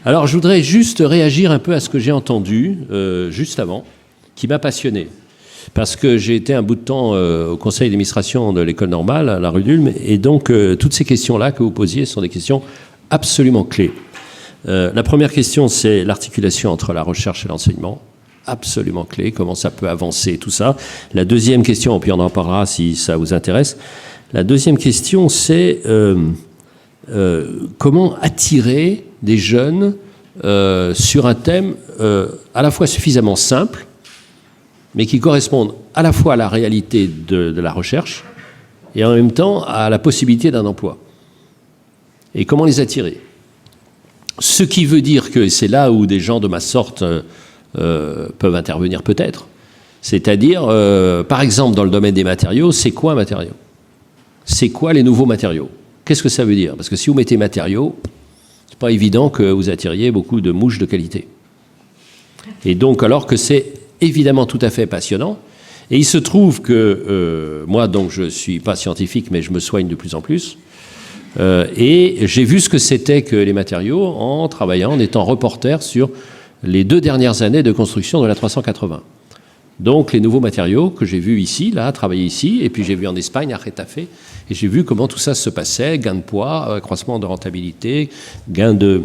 Alors, je voudrais juste réagir un peu à ce que j'ai entendu juste avant, qui m'a passionné. Parce que j'ai été un bout de temps au conseil d'administration de l'école normale, à la rue d'Ulm, et donc toutes ces questions-là que vous posiez sont des questions absolument clés. La première question, c'est l'articulation entre la recherche et l'enseignement. Absolument clé, comment ça peut avancer, tout ça. La deuxième question, et puis on en parlera si ça vous intéresse, la deuxième question, c'est comment attirer des jeunes sur un thème à la fois suffisamment simple, mais qui corresponde à la fois à la réalité de la recherche et en même temps à la possibilité d'un emploi. Et comment les attirer? Ce qui veut dire que c'est là où des gens de ma sorte peuvent intervenir peut-être. C'est-à-dire, par exemple, dans le domaine des matériaux, c'est quoi un matériau? C'est quoi les nouveaux matériaux? Qu'est-ce que ça veut dire? Parce que si vous mettez matériaux, c'est pas évident que vous attiriez beaucoup de mouches de qualité. Et donc, alors que c'est évidemment tout à fait passionnant, et il se trouve que moi, donc, je suis pas scientifique, mais je me soigne de plus en plus, et j'ai vu ce que c'était que les matériaux en travaillant, en étant reporter sur les 2 dernières années de construction de la 380. Donc les nouveaux matériaux que j'ai vus ici, là, travailler ici, et puis j'ai vu en Espagne, à Getafe, et j'ai vu comment tout ça se passait, gain de poids, accroissement de rentabilité, gain de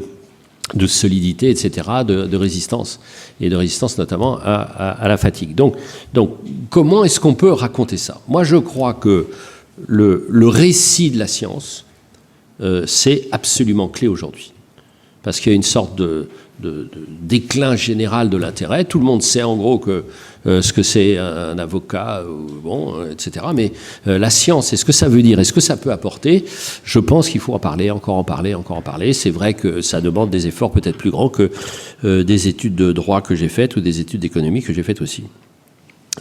solidité, etc., de résistance, et de résistance notamment à la fatigue. Donc comment est-ce qu'on peut raconter ça? Moi, je crois que le récit de la science, c'est absolument clé aujourd'hui. Parce qu'il y a une sorte de déclin général de l'intérêt. Tout le monde sait en gros que ce que c'est un avocat, bon, etc. Mais la science, est-ce que ça veut dire? Est-ce que ça peut apporter? Je pense qu'il faut en parler, encore en parler, encore en parler. C'est vrai que ça demande des efforts peut-être plus grands que des études de droit que j'ai faites ou des études d'économie que j'ai faites aussi.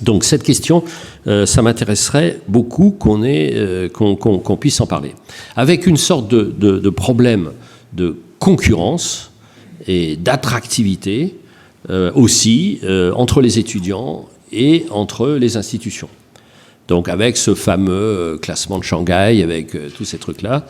Donc cette question, ça m'intéresserait beaucoup qu'on puisse en parler. Avec une sorte de problème de concurrence et d'attractivité aussi entre les étudiants et entre les institutions. Donc avec ce fameux classement de Shanghai, avec tous ces trucs-là,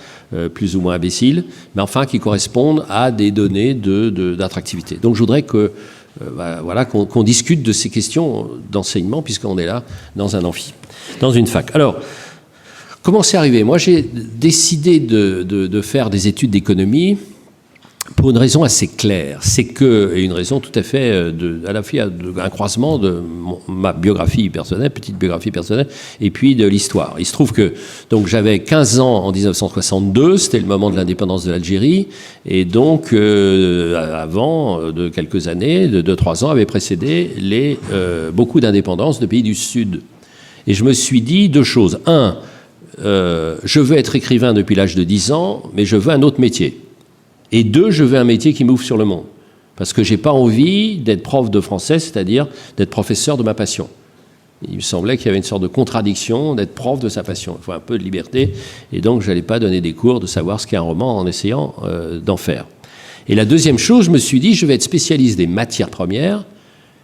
plus ou moins imbéciles, mais enfin qui correspondent à des données d'attractivité. Donc je voudrais que voilà, qu'on discute de ces questions d'enseignement, puisqu'on est là dans un amphi, dans une fac. Alors, comment c'est arrivé? Moi, j'ai décidé de faire des études d'économie pour une raison assez claire. C'est que, et une raison tout à fait, à la fois un croisement de ma biographie personnelle, petite biographie personnelle, et puis de l'histoire. Il se trouve que donc j'avais 15 ans en 1962, c'était le moment de l'indépendance de l'Algérie, et donc avant de quelques années, de 2-3 ans, avaient précédé beaucoup d'indépendances de pays du Sud. Et je me suis dit 2 choses. Un, je veux être écrivain depuis l'âge de 10 ans, mais je veux un autre métier. Et 2, je veux un métier qui m'ouvre sur le monde. Parce que je n'ai pas envie d'être prof de français, c'est-à-dire d'être professeur de ma passion. Il me semblait qu'il y avait une sorte de contradiction d'être prof de sa passion. Il faut un peu de liberté. Et donc, je n'allais pas donner des cours de savoir ce qu'est un roman en essayant d'en faire. Et la deuxième chose, je me suis dit, je vais être spécialiste des matières premières,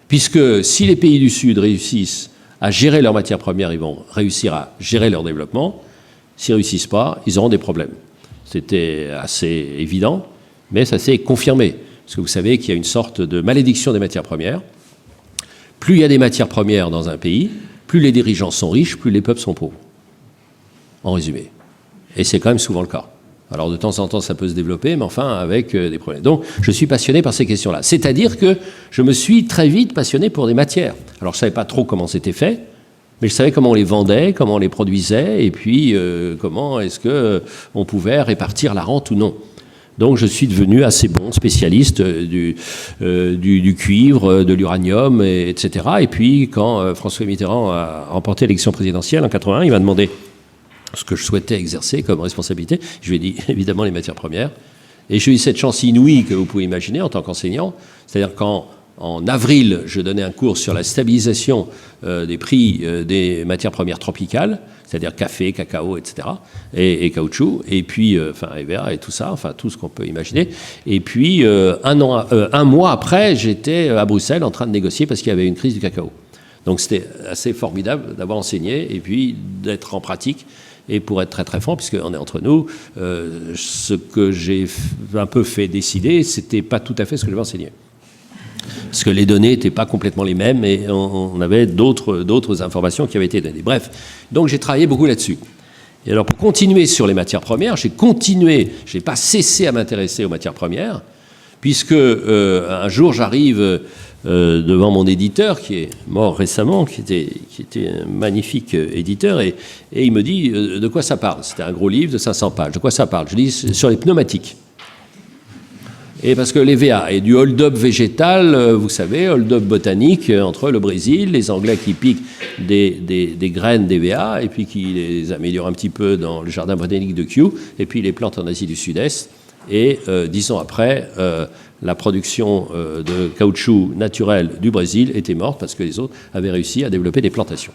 puisque si les pays du Sud réussissent à gérer leurs matières premières, ils vont réussir à gérer leur développement. S'ils ne réussissent pas, ils auront des problèmes. C'était assez évident. Mais ça s'est confirmé, parce que vous savez qu'il y a une sorte de malédiction des matières premières. Plus il y a des matières premières dans un pays, plus les dirigeants sont riches, plus les peuples sont pauvres. En résumé. Et c'est quand même souvent le cas. Alors de temps en temps, ça peut se développer, mais enfin avec des problèmes. Donc je suis passionné par ces questions-là. C'est-à-dire que je me suis très vite passionné pour des matières. Alors je ne savais pas trop comment c'était fait, mais je savais comment on les vendait, comment on les produisait, et puis comment est-ce qu'on pouvait répartir la rente ou non. Donc je suis devenu assez bon spécialiste du cuivre, de l'uranium, etc. Et puis quand François Mitterrand a remporté l'élection présidentielle en 1981, il m'a demandé ce que je souhaitais exercer comme responsabilité. Je lui ai dit évidemment les matières premières. Et j'ai eu cette chance inouïe que vous pouvez imaginer en tant qu'enseignant. C'est-à-dire qu'en avril, je donnais un cours sur la stabilisation des prix des matières premières tropicales, c'est-à-dire café, cacao, etc., et caoutchouc, et puis, EVA et tout ça, enfin, tout ce qu'on peut imaginer. Et puis, un mois après, j'étais à Bruxelles en train de négocier parce qu'il y avait une crise du cacao. Donc, c'était assez formidable d'avoir enseigné et puis d'être en pratique Et pour être très très franc, puisqu'on est entre nous, ce que j'ai un peu fait décider, c'était pas tout à fait ce que j'avais enseigné. Parce que les données n'étaient pas complètement les mêmes et on avait d'autres informations qui avaient été données. Bref, donc j'ai travaillé beaucoup là-dessus. Et alors pour continuer sur les matières premières, je n'ai pas cessé à m'intéresser aux matières premières, puisque un jour j'arrive devant mon éditeur, qui est mort récemment, qui était un magnifique éditeur, et il me dit de quoi ça parle. C'était un gros livre de 500 pages. De quoi ça parle? Je dis sur les pneumatiques. Et parce que les VA et du hold-up végétal, vous savez, hold-up botanique entre le Brésil, les Anglais qui piquent des graines des VA et puis qui les améliorent un petit peu dans le jardin botanique de Kew, et puis les plantent en Asie du Sud-Est. Et 10 ans après, la production de caoutchouc naturel du Brésil était morte parce que les autres avaient réussi à développer des plantations.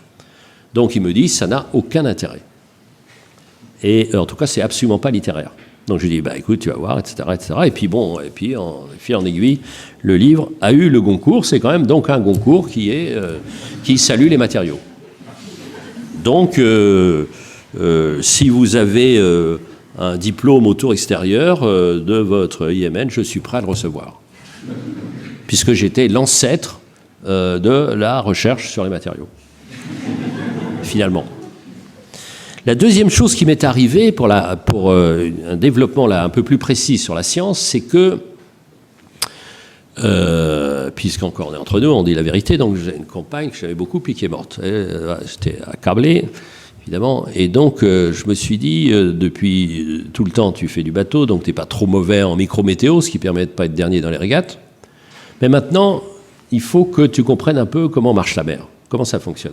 Donc il me dit, ça n'a aucun intérêt. Et en tout cas, c'est absolument pas littéraire. Donc je lui dis, bah écoute, tu vas voir, etc., etc. Et puis bon, en aiguille, le livre a eu le Goncourt. C'est quand même donc un Goncourt qui salue les matériaux. Donc, si vous avez un diplôme au tour extérieur de votre IMN, je suis prêt à le recevoir, puisque j'étais l'ancêtre de la recherche sur les matériaux, finalement. La deuxième chose qui m'est arrivée pour un développement là, un peu plus précis sur la science, c'est que, puisqu'encore on est entre nous, on dit la vérité, donc j'ai une compagne que j'aimais beaucoup puis qui est morte. J'étais accablé, évidemment, et donc je me suis dit, depuis tout le temps tu fais du bateau, donc tu n'es pas trop mauvais en micro-météo, ce qui permet de ne pas être dernier dans les régates, mais maintenant, il faut que tu comprennes un peu comment marche la mer, comment ça fonctionne.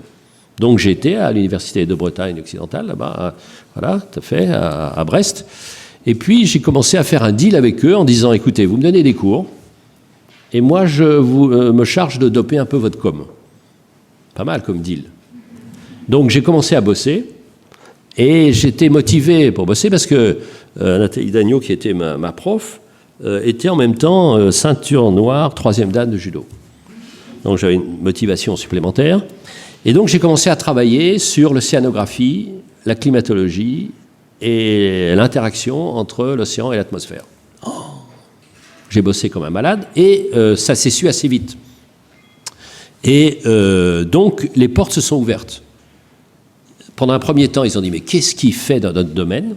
Donc j'ai été à l'université de Bretagne occidentale, là-bas, voilà, tout à fait, à Brest. Et puis j'ai commencé à faire un deal avec eux en disant, écoutez, vous me donnez des cours, et moi je me charge de doper un peu votre com. Pas mal comme deal. Donc j'ai commencé à bosser, et j'étais motivé pour bosser parce que Nathalie Dagneau, qui était ma prof, était en même temps ceinture noire, 3e dan de judo. Donc j'avais une motivation supplémentaire. Et donc j'ai commencé à travailler sur l'océanographie, la climatologie et l'interaction entre l'océan et l'atmosphère. J'ai bossé comme un malade et ça s'est su assez vite. Et donc les portes se sont ouvertes. Pendant un premier temps, ils ont dit « mais qu'est-ce qu'il fait dans notre domaine ?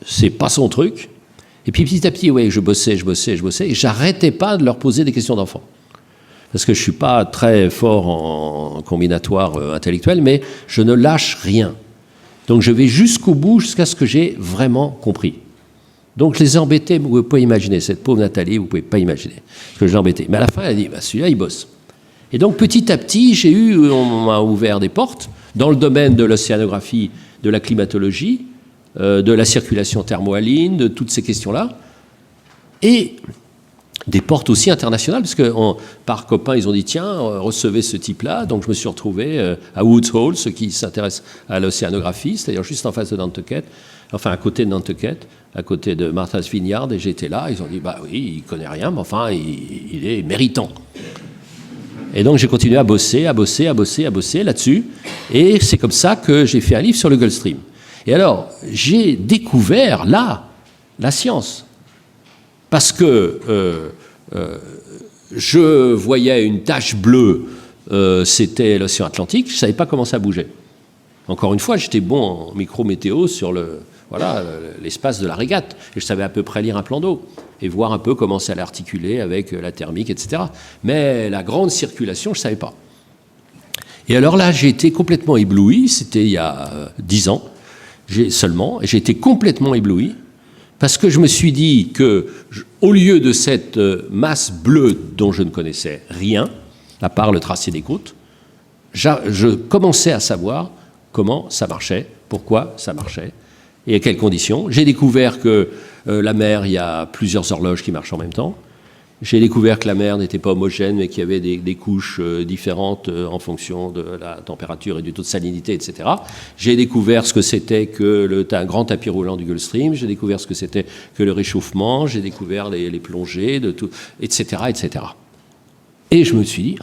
C'est pas son truc. » Et puis petit à petit, ouais, je bossais, et j'arrêtais pas de leur poser des questions d'enfants. Parce que je ne suis pas très fort en combinatoire intellectuel, mais je ne lâche rien. Donc je vais jusqu'au bout, jusqu'à ce que j'ai vraiment compris. Donc je les ai embêtés, vous ne pouvez pas imaginer, cette pauvre Nathalie, vous ne pouvez pas imaginer ce que je l'ai embêtée. Mais à la fin, elle a dit, bah, celui-là, il bosse. Et donc petit à petit, on m'a ouvert des portes dans le domaine de l'océanographie, de la climatologie, de la circulation thermohaline, de toutes ces questions-là. Et des portes aussi internationales, parce que par copains, ils ont dit, tiens, recevez ce type-là. Donc je me suis retrouvé à Woods Hole, ceux qui s'intéressent à l'océanographie, c'est-à-dire juste en face de Nantucket, enfin à côté de Nantucket, à côté de Martha's Vineyard, et j'étais là, ils ont dit, bah oui, il connaît rien, mais enfin, il est méritant. Et donc j'ai continué à bosser là-dessus, et c'est comme ça que j'ai fait un livre sur le Gulf Stream. Et alors, j'ai découvert là la science. Parce que je voyais une tache bleue, c'était l'océan Atlantique, je ne savais pas comment ça bougeait. Encore une fois, j'étais bon en micro-météo sur l'espace de la régate, et je savais à peu près lire un plan d'eau, et voir un peu comment ça allait articuler avec la thermique, etc. Mais la grande circulation, je ne savais pas. Et alors là, j'ai été complètement ébloui, c'était il y a 10 ans seulement, et j'ai été complètement ébloui, parce que je me suis dit que, au lieu de cette masse bleue dont je ne connaissais rien, à part le tracé des côtes, je commençais à savoir comment ça marchait, pourquoi ça marchait, et à quelles conditions. J'ai découvert que la mer, il y a plusieurs horloges qui marchent en même temps. J'ai découvert que la mer n'était pas homogène, mais qu'il y avait des couches différentes en fonction de la température et du taux de salinité, etc. J'ai découvert ce que c'était que un grand tapis roulant du Gulf Stream. J'ai découvert ce que c'était que le réchauffement. J'ai découvert les plongées, etc., etc. Et je me suis dit,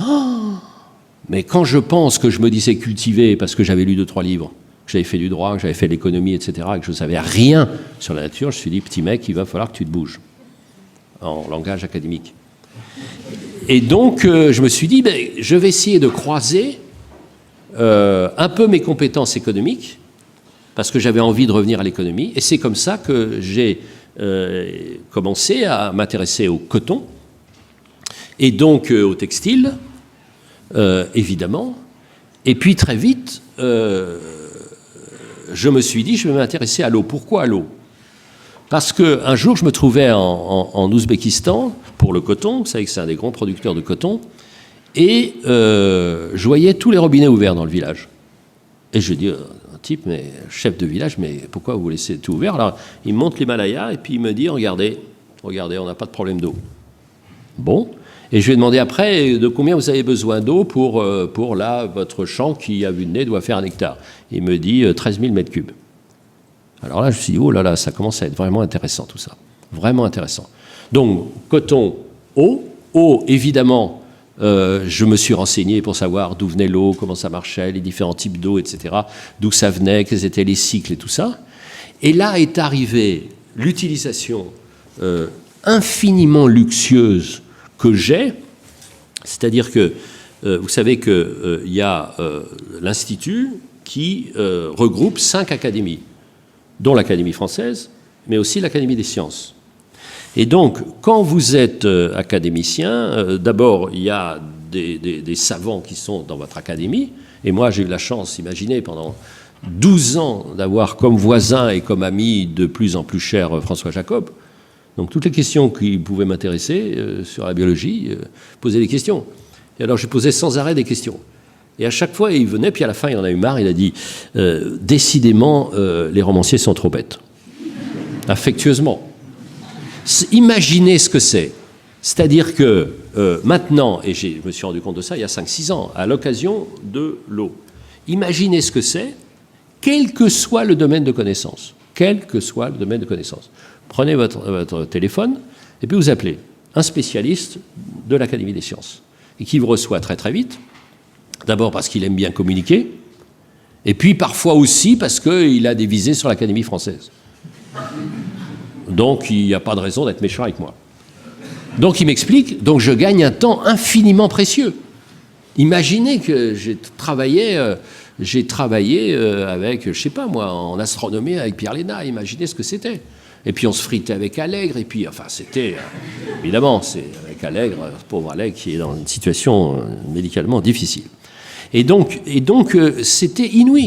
mais quand je pense que je me disais cultivé, parce que j'avais lu 2-3 livres, que j'avais fait du droit, que j'avais fait de l'économie, etc., et que je ne savais rien sur la nature, je me suis dit, petit mec, il va falloir que tu te bouges, en langage académique. Et donc, je me suis dit, je vais essayer de croiser un peu mes compétences économiques, parce que j'avais envie de revenir à l'économie, et c'est comme ça que j'ai commencé à m'intéresser au coton, et donc au textile, évidemment, et puis très vite, je me suis dit, je vais m'intéresser à l'eau. Pourquoi à l'eau? Parce qu'un jour, je me trouvais en Ouzbékistan pour le coton, vous savez que c'est un des grands producteurs de coton, et je voyais tous les robinets ouverts dans le village. Et je dis, un type, mais chef de village, mais pourquoi vous laissez tout ouvert? Alors, il me montre l'Himalaya et puis il me dit, regardez, on n'a pas de problème d'eau. Bon. Et je lui ai demandé après de combien vous avez besoin d'eau pour là, votre champ qui, à vue de nez, doit faire 1 hectare. Il me dit 13 000 mètres cubes. Alors là, je me suis dit, oh là là, ça commence à être vraiment intéressant tout ça. Vraiment intéressant. Donc, coton, eau. Eau, évidemment, je me suis renseigné pour savoir d'où venait l'eau, comment ça marchait, les différents types d'eau, etc. D'où ça venait, quels étaient les cycles et tout ça. Et là est arrivée l'utilisation infiniment luxueuse que j'ai, c'est-à-dire que vous savez qu'il y a l'Institut qui regroupe 5 académies, dont l'Académie française, mais aussi l'Académie des sciences. Et donc, quand vous êtes académicien, d'abord, il y a des savants qui sont dans votre académie, et moi j'ai eu la chance, imaginez, pendant 12 ans d'avoir comme voisin et comme ami de plus en plus cher François Jacob. Donc toutes les questions qui pouvaient m'intéresser sur la biologie, poser des questions. Et alors je posais sans arrêt des questions. Et à chaque fois, il venait, puis à la fin, il en a eu marre, il a dit « Décidément, les romanciers sont trop bêtes. » Affectueusement. Imaginez ce que c'est. C'est-à-dire que maintenant, et je me suis rendu compte de ça il y a 5-6 ans, à l'occasion de l'eau, imaginez ce que c'est, quel que soit le domaine de connaissance. Quel que soit le domaine de connaissance. Prenez votre téléphone et puis vous appelez un spécialiste de l'Académie des sciences et qui vous reçoit très très vite, d'abord parce qu'il aime bien communiquer et puis parfois aussi parce qu'il a des visées sur l'Académie française. Donc il n'y a pas de raison d'être méchant avec moi. Donc il m'explique, donc je gagne un temps infiniment précieux. Imaginez que j'ai travaillé avec, je ne sais pas moi, en astronomie avec Pierre Léna, imaginez ce que c'était. Et puis on se fritait avec Allègre, et puis, enfin, c'était, évidemment, c'est avec Allègre, pauvre Allègre, qui est dans une situation médicalement difficile. Et donc c'était inouï.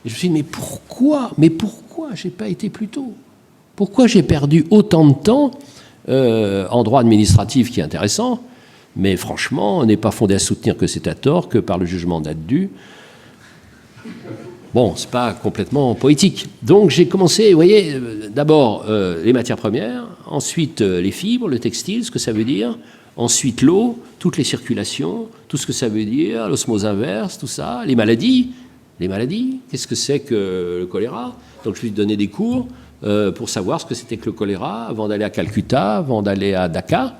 Et je me suis dit, mais pourquoi j'ai pas été plus tôt? Pourquoi j'ai perdu autant de temps en droit administratif qui est intéressant, mais franchement, on n'est pas fondé à soutenir que c'est à tort, que par le jugement d'addu. Bon, c'est pas complètement poétique. Donc j'ai commencé, vous voyez, d'abord les matières premières, ensuite les fibres, le textile, ce que ça veut dire, ensuite l'eau, toutes les circulations, tout ce que ça veut dire, l'osmose inverse, tout ça, les maladies, qu'est-ce que c'est que le choléra? Donc je lui ai donné des cours pour savoir ce que c'était que le choléra, avant d'aller à Calcutta, avant d'aller à Dakar.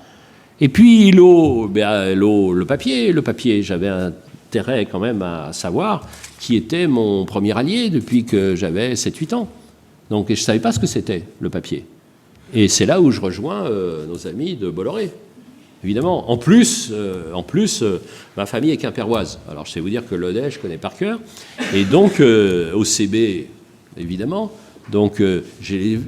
Et puis l'eau, le papier, j'avais intérêt quand même à savoir qui était mon premier allié depuis que j'avais 7-8 ans. Donc je ne savais pas ce que c'était, le papier. Et c'est là où je rejoins nos amis de Bolloré, évidemment. En plus, ma famille est quimpéroise. Alors je sais vous dire que l'Odet, je connais par cœur. Et donc, OCB, évidemment. Donc j'ai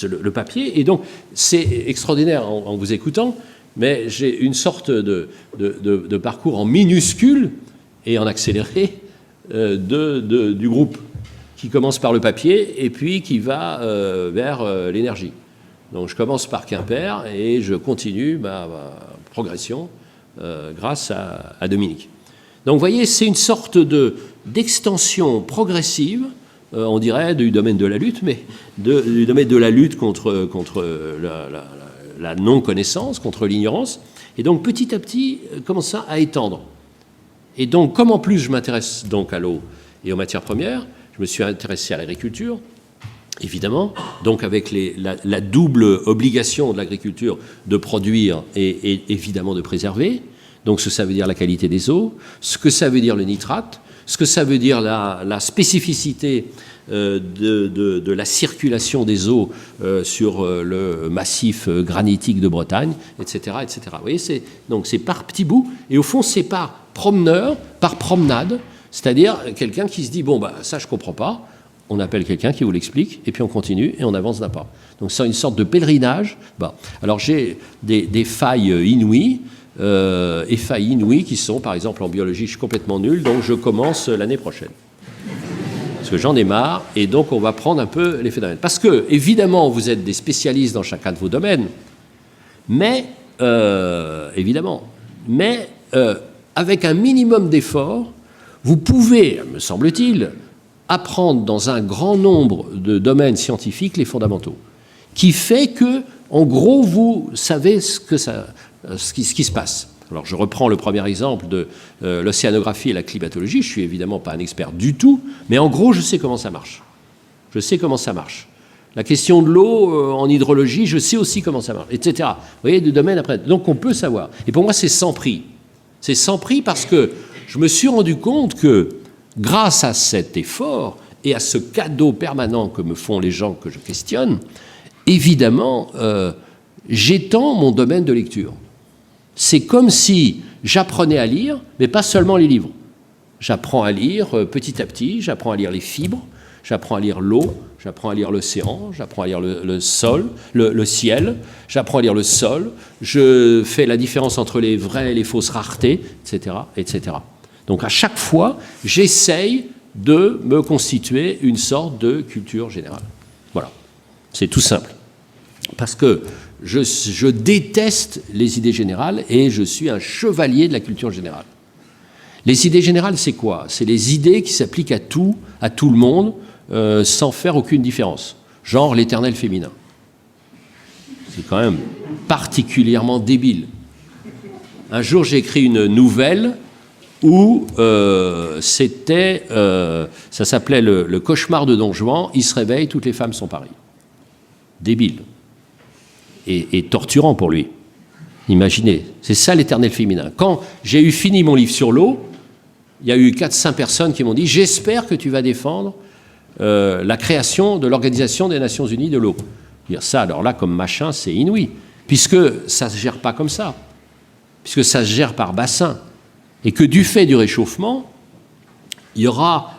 le papier. Et donc c'est extraordinaire en vous écoutant, mais j'ai une sorte de parcours en minuscule et en accéléré du groupe, qui commence par le papier et puis qui va vers l'énergie. Donc je commence par Quimper et je continue ma progression grâce à Dominique. Donc vous voyez, c'est une sorte d'extension progressive, on dirait, du domaine de la lutte, mais du domaine de la lutte contre la non-connaissance, contre l'ignorance. Et donc petit à petit, commence ça à étendre. Et donc, comme en plus je m'intéresse donc à l'eau et aux matières premières, je me suis intéressé à l'agriculture, évidemment, donc avec la double obligation de l'agriculture de produire et évidemment de préserver, donc ce que ça veut dire la qualité des eaux, ce que ça veut dire le nitrate, ce que ça veut dire la spécificité de la circulation des eaux sur le massif granitique de Bretagne, etc., etc. Vous voyez, donc c'est par petits bouts, et au fond, c'est par promeneur, par promenade, c'est-à-dire quelqu'un qui se dit, bon, bah, ça, je ne comprends pas, on appelle quelqu'un qui vous l'explique, et puis on continue, et on avance d'un pas. Donc c'est une sorte de pèlerinage. Bon. Alors j'ai des failles inouïes, qui sont, par exemple, en biologie, je suis complètement nul, donc je commence l'année prochaine. Parce que j'en ai marre, et donc on va prendre un peu les phénomènes. Parce que, évidemment, vous êtes des spécialistes dans chacun de vos domaines, mais, avec un minimum d'effort, vous pouvez, me semble-t-il, apprendre dans un grand nombre de domaines scientifiques les fondamentaux, qui fait que, en gros, vous savez ce qui se passe. Alors, je reprends le premier exemple de l'océanographie et la climatologie. Je suis évidemment pas un expert du tout, mais en gros, je sais comment ça marche. Je sais comment ça marche. La question de l'eau en hydrologie, je sais aussi comment ça marche, etc. Vous voyez, du domaine après. Donc, on peut savoir. Et pour moi, c'est sans prix. C'est sans prix parce que je me suis rendu compte que, grâce à cet effort et à ce cadeau permanent que me font les gens que je questionne, évidemment, j'étends mon domaine de lecture. C'est comme si j'apprenais à lire, mais pas seulement les livres. J'apprends à lire petit à petit, j'apprends à lire les fibres, j'apprends à lire l'eau, j'apprends à lire l'océan, j'apprends à lire le sol, le ciel, j'apprends à lire le sol, je fais la différence entre les vraies et les fausses raretés, etc., etc. Donc à chaque fois, j'essaye de me constituer une sorte de culture générale. Voilà, c'est tout simple. Parce que je déteste les idées générales et je suis un chevalier de la culture générale. Les idées générales, c'est quoi? C'est les idées qui s'appliquent à tout le monde, sans faire aucune différence. Genre l'éternel féminin. C'est quand même particulièrement débile. Un jour, j'ai écrit une nouvelle où ça s'appelait le cauchemar de Don Juan, il se réveille, toutes les femmes sont pareilles. Débile. Et torturant pour lui. Imaginez, c'est ça l'éternel féminin. Quand j'ai eu fini mon livre sur l'eau, il y a eu 4-5 personnes qui m'ont dit « J'espère que tu vas défendre la création de l'Organisation des Nations Unies de l'eau. » Dire ça, alors là, comme machin, c'est inouï, puisque ça ne se gère pas comme ça, puisque ça se gère par bassin, et que du fait du réchauffement, il y aura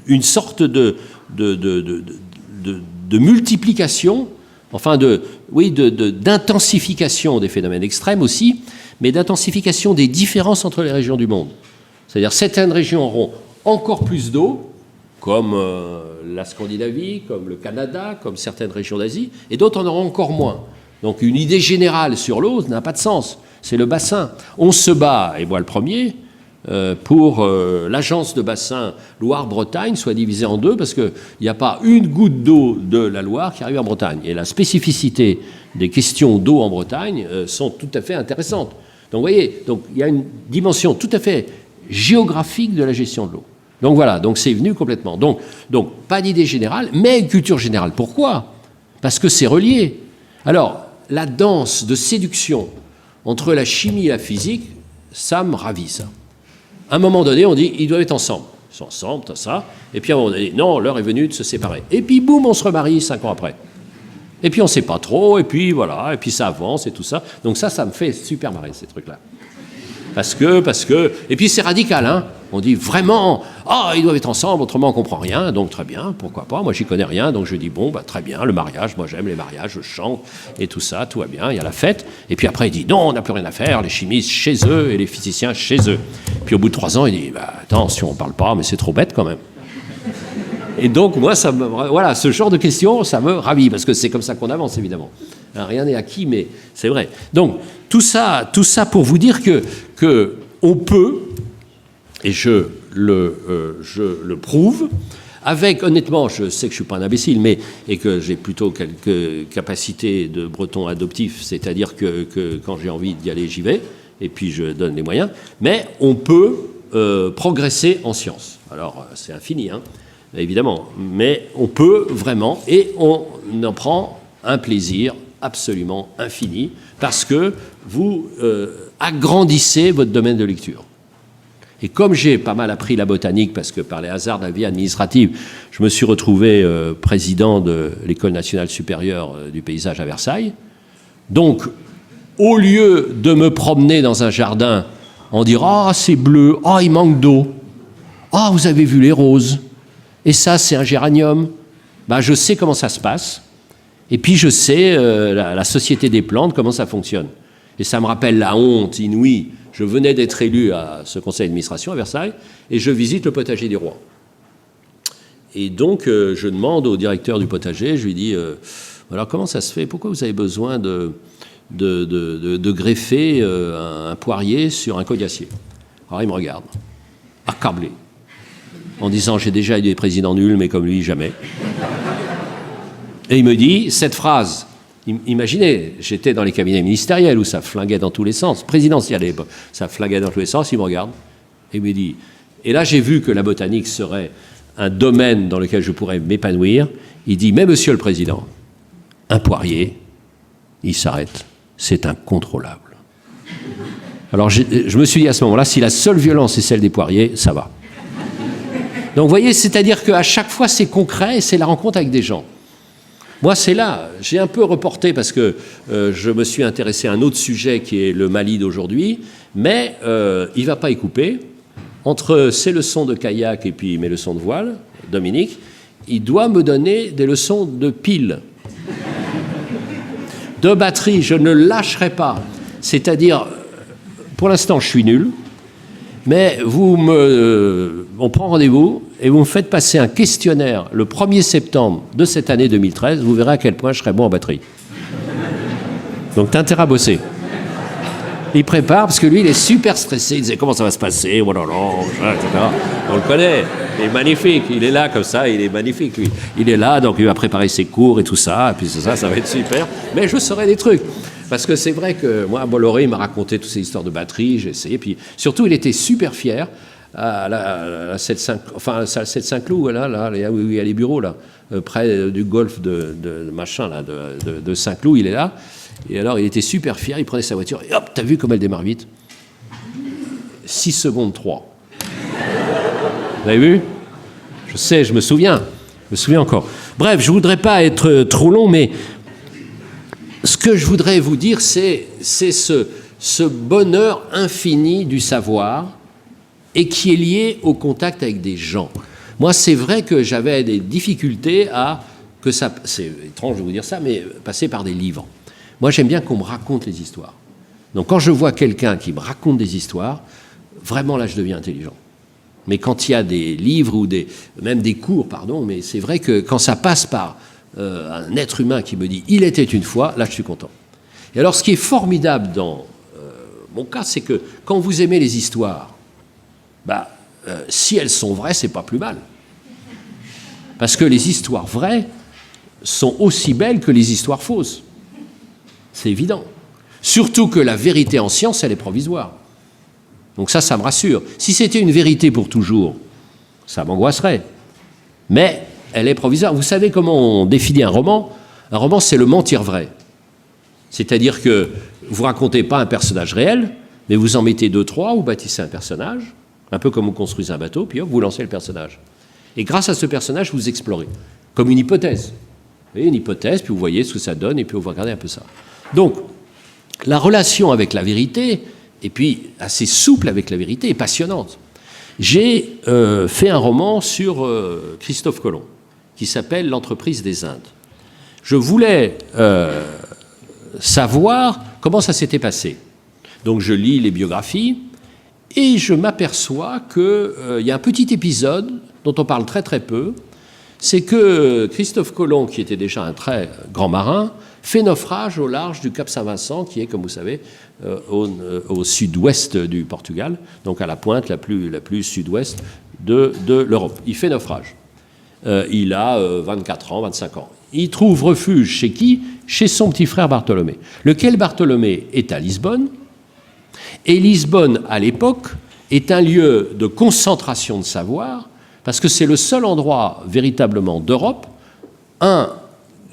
une sorte de multiplication, enfin d'intensification des phénomènes extrêmes aussi, mais d'intensification des différences entre les régions du monde. C'est-à-dire certaines régions auront encore plus d'eau, comme la Scandinavie, comme le Canada, comme certaines régions d'Asie, et d'autres en auront encore moins. Donc une idée générale sur l'eau n'a pas de sens. C'est le bassin. On se bat, et moi le premier, pour l'agence de bassin Loire-Bretagne soit divisée en deux, parce qu'il n'y a pas une goutte d'eau de la Loire qui arrive en Bretagne. Et la spécificité des questions d'eau en Bretagne sont tout à fait intéressantes. Donc vous voyez, il y a une dimension tout à fait géographique de la gestion de l'eau. Donc voilà, donc c'est venu complètement. Donc pas d'idée générale, mais une culture générale. Pourquoi? Parce que c'est relié. Alors, la danse de séduction entre la chimie et la physique, ça me ravit, ça. À un moment donné, on dit, ils doivent être ensemble. Ils sont ensemble, tout ça. Et puis à un moment donné, non, l'heure est venue de se séparer. Et puis boum, on se remarie 5 ans après. Et puis on ne sait pas trop, et puis voilà, et puis ça avance et tout ça. Donc ça me fait super marrer, ces trucs-là. Parce que... Et puis c'est radical, hein. On dit vraiment, ils doivent être ensemble, autrement on ne comprend rien, donc très bien, pourquoi pas. Moi, j'y connais rien, donc je dis, bon, très bien, le mariage, moi j'aime les mariages, je chante, et tout ça, tout va bien, il y a la fête. Et puis après, il dit, non, on n'a plus rien à faire, les chimistes chez eux et les physiciens chez eux. Puis au bout de 3 ans, il dit, attention, on ne parle pas, mais c'est trop bête quand même. Et donc, moi, voilà, ce genre de questions, ça me ravit, parce que c'est comme ça qu'on avance, évidemment. Rien n'est acquis, mais c'est vrai. Donc, tout ça pour vous dire que on peut, et je le prouve, avec, honnêtement, je sais que je ne suis pas un imbécile, et que j'ai plutôt quelques capacités de breton adoptif, c'est-à-dire que quand j'ai envie d'y aller, j'y vais, et puis je donne les moyens, mais on peut progresser en sciences. Alors, c'est infini, hein, évidemment, mais on peut vraiment, et on en prend un plaisir absolument infini, parce que vous agrandissez votre domaine de lecture. Et comme j'ai pas mal appris la botanique, parce que par les hasards de la vie administrative, je me suis retrouvé président de l'École nationale supérieure du paysage à Versailles. Donc, au lieu de me promener dans un jardin en dire « Ah, c'est bleu, ah, il manque d'eau, ah, vous avez vu les roses, et ça, c'est un géranium », ben, je sais comment ça se passe, et puis je sais la Société des plantes, comment ça fonctionne. Et ça me rappelle la honte inouïe. Je venais d'être élu à ce conseil d'administration à Versailles, et je visite le potager du roi. Et donc, je demande au directeur du potager, je lui dis alors comment ça se fait, pourquoi vous avez besoin de greffer un poirier sur un cognacier? Alors il me regarde, accablé, en disant j'ai déjà eu des présidents nuls, mais comme lui, jamais. Et il me dit cette phrase. Imaginez, j'étais dans les cabinets ministériels où ça flinguait dans tous les sens, présidentiel à l'époque, ça flinguait dans tous les sens, il me regarde et il me dit, et là j'ai vu que la botanique serait un domaine dans lequel je pourrais m'épanouir, il dit, mais monsieur le président, un poirier, il s'arrête, c'est incontrôlable. Alors je me suis dit à ce moment-là, si la seule violence est celle des poiriers, ça va. Donc vous voyez, c'est-à-dire qu'à chaque fois c'est concret et c'est la rencontre avec des gens. Moi, c'est là. J'ai un peu reporté parce que je me suis intéressé à un autre sujet qui est le Mali d'aujourd'hui, mais il ne va pas y couper. Entre ses leçons de kayak et puis mes leçons de voile, Dominique, il doit me donner des leçons de pile, de batterie. Je ne lâcherai pas. C'est-à-dire, pour l'instant, je suis nul, mais on prend rendez-vous et vous me faites passer un questionnaire le 1er septembre de cette année 2013, vous verrez à quel point je serai bon en batterie. Donc t'as intérêt à bosser. Il prépare, parce que lui, il est super stressé, il disait comment ça va se passer, oh là là, etc. On le connaît, il est magnifique, il est là comme ça, il est magnifique, lui. Il est là, donc il va préparer ses cours et tout ça, et puis ça va être super. Mais je saurai des trucs. Parce que c'est vrai que moi, Bolloré, il m'a raconté toutes ces histoires de batterie, j'ai essayé, puis surtout, il était super fier à la 7 Saint-Cloud, là, où il y a les bureaux, là, près du golfe de machin, là, de Saint-Cloud, il est là. Et alors, il était super fier, il prenait sa voiture, et hop, t'as vu comme elle démarre vite? 6 secondes 3. Vous avez vu? Je sais, je me souviens encore. Bref, je ne voudrais pas être trop long, mais ce que je voudrais vous dire, c'est ce bonheur infini du savoir et qui est lié au contact avec des gens. Moi, c'est vrai que j'avais des difficultés c'est étrange de vous dire ça, mais passer par des livres. Moi, j'aime bien qu'on me raconte les histoires. Donc, quand je vois quelqu'un qui me raconte des histoires, vraiment, là, je deviens intelligent. Mais quand il y a des livres ou même des cours, pardon, mais c'est vrai que quand ça passe par un être humain qui me dit « il était une fois », là, je suis content. Et alors, ce qui est formidable dans mon cas, c'est que quand vous aimez les histoires, si elles sont vraies, c'est pas plus mal. Parce que les histoires vraies sont aussi belles que les histoires fausses. C'est évident. Surtout que la vérité en science, elle est provisoire. Donc ça me rassure. Si c'était une vérité pour toujours, ça m'angoisserait. Mais elle est provisoire. Vous savez comment on définit un roman? Un roman, c'est le mentir vrai. C'est-à-dire que vous ne racontez pas un personnage réel, mais vous en mettez 2, 3, vous bâtissez un personnage, un peu comme vous construisez un bateau, puis hop, vous lancez le personnage. Et grâce à ce personnage, vous explorez, comme une hypothèse. Vous voyez, une hypothèse, puis vous voyez ce que ça donne, et puis vous regardez un peu ça. Donc, la relation avec la vérité, et puis assez souple avec la vérité, est passionnante. J'ai fait un roman sur Christophe Colomb, qui s'appelle « L'entreprise des Indes ». Je voulais savoir comment ça s'était passé. Donc je lis les biographies, et je m'aperçois qu'il y a un petit épisode dont on parle très très peu, c'est que Christophe Colomb, qui était déjà un très grand marin, fait naufrage au large du Cap Saint-Vincent, qui est, comme vous savez, au sud-ouest du Portugal, donc à la pointe la plus sud-ouest de l'Europe. Il fait naufrage. Il a 24 ans, 25 ans. Il trouve refuge chez qui? Chez son petit frère Bartholomé, lequel Bartholomé est à Lisbonne. Et Lisbonne, à l'époque, est un lieu de concentration de savoir, parce que c'est le seul endroit véritablement d'Europe,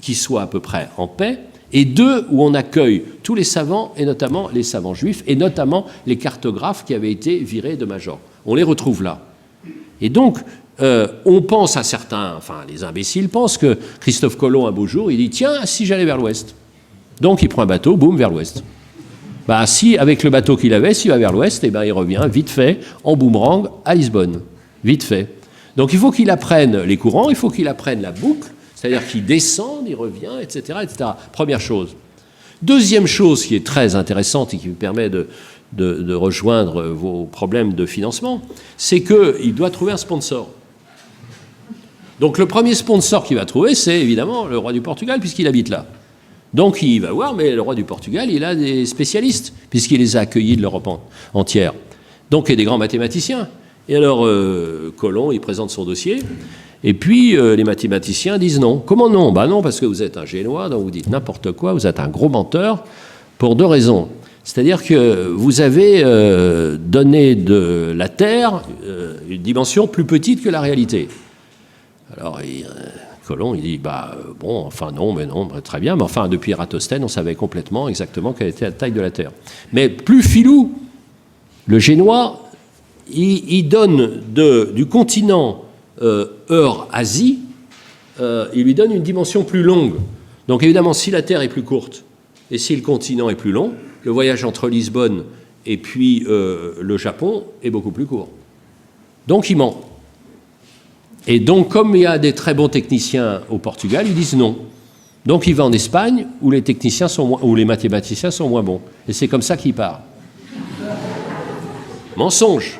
qui soit à peu près en paix, et 2 où on accueille tous les savants, et notamment les savants juifs, et notamment les cartographes qui avaient été virés de Majorque. On les retrouve là. Et donc, on pense à certains, enfin les imbéciles pensent que Christophe Colomb, un beau jour, il dit « Tiens, si j'allais vers l'ouest ». Donc il prend un bateau, boum, vers l'ouest. Bah, si, avec le bateau qu'il avait, s'il va vers l'ouest, eh ben, il revient vite fait, en boomerang, à Lisbonne. Vite fait. Donc il faut qu'il apprenne les courants, il faut qu'il apprenne la boucle, c'est-à-dire qu'il descend, il revient, etc., etc. Première chose. Deuxième chose qui est très intéressante et qui me permet de rejoindre vos problèmes de financement, c'est qu'il doit trouver un sponsor. Donc le premier sponsor qu'il va trouver, c'est évidemment le roi du Portugal, puisqu'il habite là. Donc il va voir, mais le roi du Portugal, il a des spécialistes, puisqu'il les a accueillis de l'Europe entière. Donc il y a des grands mathématiciens. Et alors, Colomb, il présente son dossier, et puis les mathématiciens disent non. Comment non? Ben non, parce que vous êtes un Génois, donc vous dites n'importe quoi, vous êtes un gros menteur, pour 2 raisons. C'est-à-dire que vous avez donné de la Terre une dimension plus petite que la réalité. Alors, Colomb, il dit, bon, enfin non, mais non, très bien, mais enfin, depuis Ératosthène, on savait complètement, exactement quelle était la taille de la Terre. Mais plus filou, le Génois, il donne du continent Eurasie, il lui donne une dimension plus longue. Donc évidemment, si la Terre est plus courte, et si le continent est plus long, le voyage entre Lisbonne et puis le Japon est beaucoup plus court. Donc il ment. Et donc, comme il y a des très bons techniciens au Portugal, ils disent non. Donc il va en Espagne, où les techniciens où les mathématiciens sont moins bons. Et c'est comme ça qu'il part. Mensonge.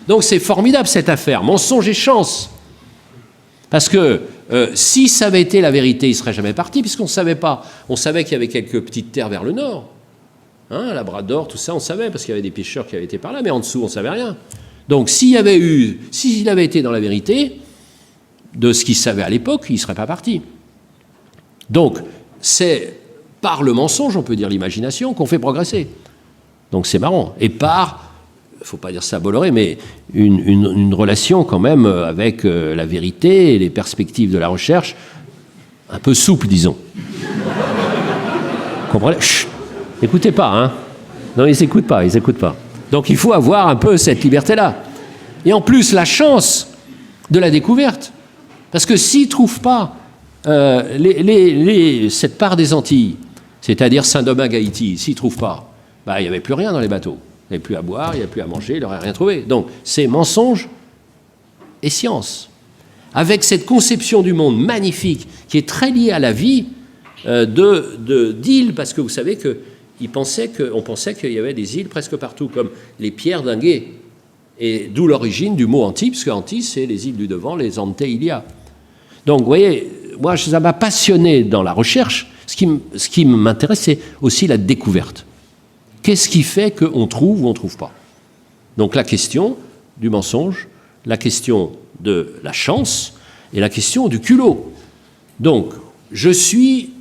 Donc c'est formidable cette affaire. Mensonge et chance. Parce que si ça avait été la vérité, il ne serait jamais parti, puisqu'on ne savait pas. On savait qu'il y avait quelques petites terres vers le nord. Hein, Labrador, tout ça, on savait, parce qu'il y avait des pêcheurs qui avaient été par là, mais en dessous, on ne savait rien. Donc s'il avait été dans la vérité de ce qu'il savait à l'époque, il ne serait pas parti. Donc c'est par le mensonge, on peut dire l'imagination, qu'on fait progresser. Donc c'est marrant. Et par, il ne faut pas dire ça à Bolloré, mais une relation quand même avec la vérité et les perspectives de la recherche un peu souple, disons. Comprenez? Chut, n'écoutez pas, hein. Non, ils n'écoutent pas, ils n'écoutent pas. Donc il faut avoir un peu cette liberté-là. Et en plus, la chance de la découverte. Parce que s'ils ne trouvent pas cette part des Antilles, c'est-à-dire Saint-Domingue, Haïti, s'ils ne trouvent pas, il n'y avait plus rien dans les bateaux. Il n'y avait plus à boire, il n'y avait plus à manger, il n'aurait rien trouvé. Donc c'est mensonge et science. Avec cette conception du monde magnifique qui est très liée à la vie d'îles, parce que vous savez que on pensait qu'il y avait des îles presque partout, comme les pierres d'un gué. Et d'où l'origine du mot Antilles, parce que Antilles, c'est les îles du devant, les Antilles. Donc, vous voyez, moi, ça m'a passionné dans la recherche. Ce qui m'intéresse, c'est aussi la découverte. Qu'est-ce qui fait qu'on trouve ou on ne trouve pas? Donc, la question du mensonge, la question de la chance et la question du culot. Donc, je suis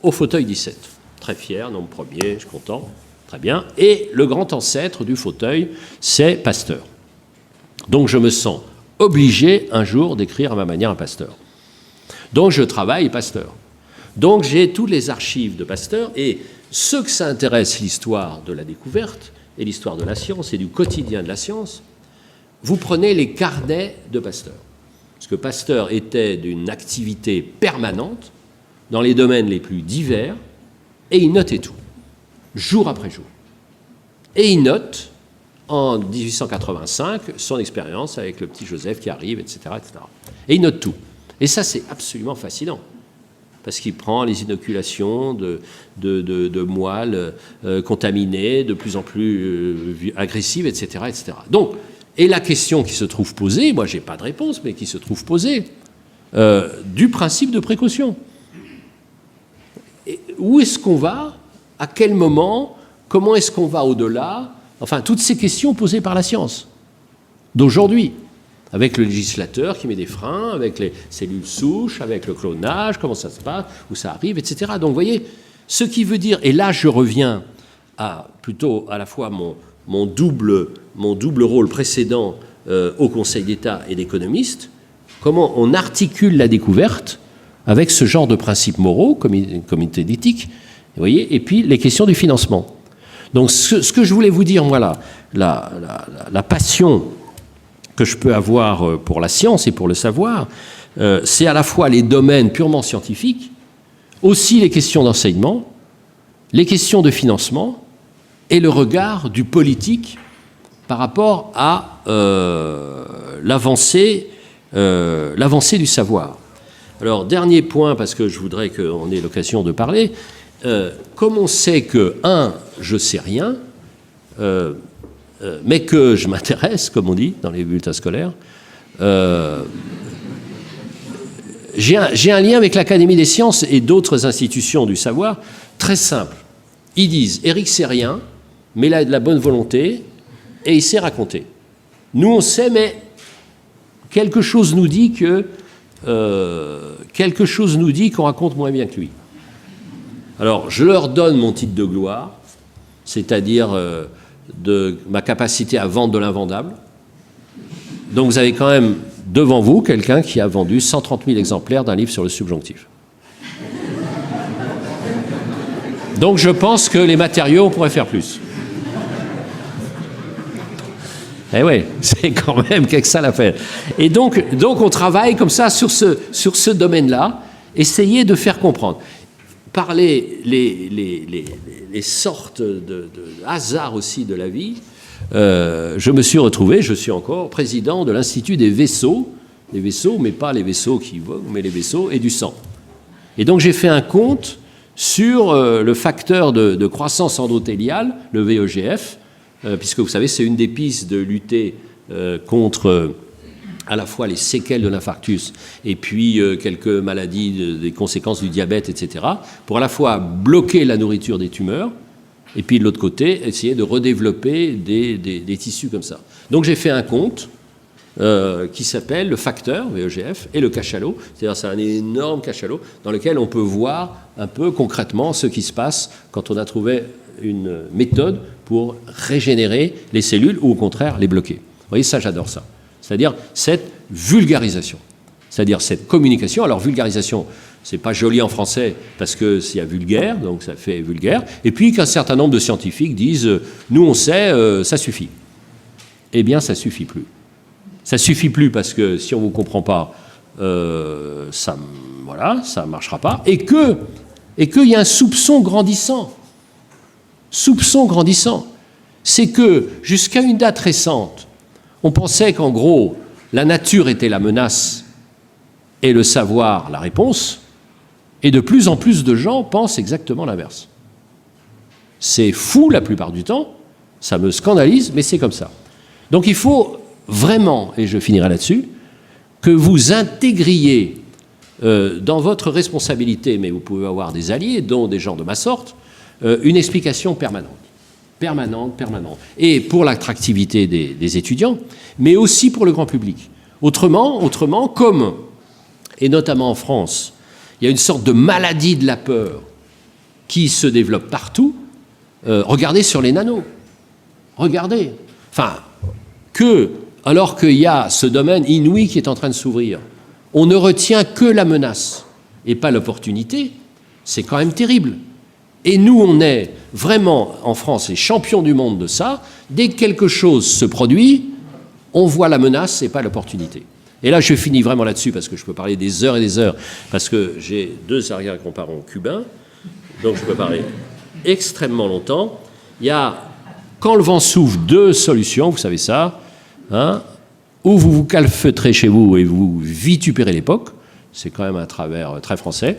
au fauteuil 17. Très fier, nombre premier, je suis content, très bien. Et le grand ancêtre du fauteuil, c'est Pasteur. Donc je me sens obligé un jour d'écrire à ma manière un Pasteur. Donc je travaille Pasteur. Donc j'ai toutes les archives de Pasteur, et ceux que ça intéresse, l'histoire de la découverte et l'histoire de la science et du quotidien de la science, vous prenez les carnets de Pasteur. Parce que Pasteur était d'une activité permanente dans les domaines les plus divers, et il notait tout, jour après jour. Et il note, en 1885, son expérience avec le petit Joseph qui arrive, etc., etc. Et il note tout. Et ça, c'est absolument fascinant, parce qu'il prend les inoculations de moelles contaminées, de plus en plus agressives, etc., etc. Donc, et la question qui se trouve posée, moi, je n'ai pas de réponse, mais qui se trouve posée, du principe de précaution. Où est-ce qu'on va? À quel moment? Comment est-ce qu'on va au-delà? Enfin, toutes ces questions posées par la science d'aujourd'hui, avec le législateur qui met des freins, avec les cellules souches, avec le clonage, comment ça se passe, où ça arrive, etc. Donc, vous voyez, ce qui veut dire, et là, je reviens plutôt à la fois mon double rôle précédent au Conseil d'État et d'économiste, comment on articule la découverte avec ce genre de principes moraux, comité d'éthique, vous voyez, et puis les questions du financement. Donc ce que je voulais vous dire, moi, la passion que je peux avoir pour la science et pour le savoir, c'est à la fois les domaines purement scientifiques, aussi les questions d'enseignement, les questions de financement et le regard du politique par rapport à l'avancée du savoir. Alors, dernier point, parce que je voudrais qu'on ait l'occasion de parler, comme on sait que, je sais rien, mais que je m'intéresse, comme on dit dans les bulletins scolaires, j'ai un lien avec l'Académie des sciences et d'autres institutions du savoir très simple. Ils disent, Éric sait rien, mais il a de la bonne volonté et il sait raconter. Nous, on sait, mais quelque chose nous dit qu'on raconte moins bien que lui. Alors, je leur donne mon titre de gloire, c'est-à-dire de ma capacité à vendre de l'invendable. Donc, vous avez quand même devant vous quelqu'un qui a vendu 130 000 exemplaires d'un livre sur le subjonctif. Donc, je pense que les matériaux, on pourrait faire plus. Eh oui, c'est quand même quelque chose à faire. Et donc, on travaille comme ça sur ce domaine-là, essayer de faire comprendre. Par les sortes de hasards aussi de la vie, je me suis retrouvé, je suis encore président de l'Institut des vaisseaux, mais pas les vaisseaux qui voguent, mais les vaisseaux et du sang. Et donc j'ai fait un compte sur le facteur de croissance endothéliale, le VEGF, puisque vous savez, c'est une des pistes de lutter contre à la fois les séquelles de l'infarctus et puis quelques maladies, des conséquences du diabète, etc., pour à la fois bloquer la nourriture des tumeurs et puis de l'autre côté, essayer de redévelopper des tissus comme ça. Donc j'ai fait un compte qui s'appelle le facteur VEGF et le cachalot, c'est-à-dire c'est un énorme cachalot dans lequel on peut voir un peu concrètement ce qui se passe quand on a trouvé une méthode pour régénérer les cellules ou au contraire les bloquer. Vous voyez, ça j'adore ça. C'est-à-dire cette vulgarisation, c'est-à-dire cette communication. Alors vulgarisation, c'est pas joli en français parce que s'il y a vulgaire, donc ça fait vulgaire. Et puis qu'un certain nombre de scientifiques disent nous on sait, ça suffit. Eh bien ça suffit plus. Ça suffit plus parce que si on vous comprend pas, ça marchera pas. Et qu'il y a un soupçon grandissant. Soupçon grandissant. C'est que jusqu'à une date récente, on pensait qu'en gros, la nature était la menace et le savoir la réponse, et de plus en plus de gens pensent exactement l'inverse. C'est fou la plupart du temps, ça me scandalise, mais c'est comme ça. Donc il faut vraiment, et je finirai là-dessus, que vous intégriez dans votre responsabilité, mais vous pouvez avoir des alliés, dont des gens de ma sorte, une explication permanente. Et pour l'attractivité des étudiants, mais aussi pour le grand public. Autrement, comme, et notamment en France, il y a une sorte de maladie de la peur qui se développe partout. Regardez sur les nanos. Regardez. Enfin, alors qu'il y a ce domaine inouï qui est en train de s'ouvrir, on ne retient que la menace et pas l'opportunité, c'est quand même terrible. Et nous, on est vraiment, en France, les champions du monde de ça. Dès que quelque chose se produit, on voit la menace et pas l'opportunité. Et là, je finis vraiment là-dessus, parce que je peux parler des heures et des heures, parce que j'ai 2 arrière-grands-parents cubains, donc je peux parler extrêmement longtemps. Il y a, quand le vent souffle, 2 solutions, vous savez ça, hein, ou vous vous calfeutrez chez vous et vous vitupérez l'époque, c'est quand même un travers très français,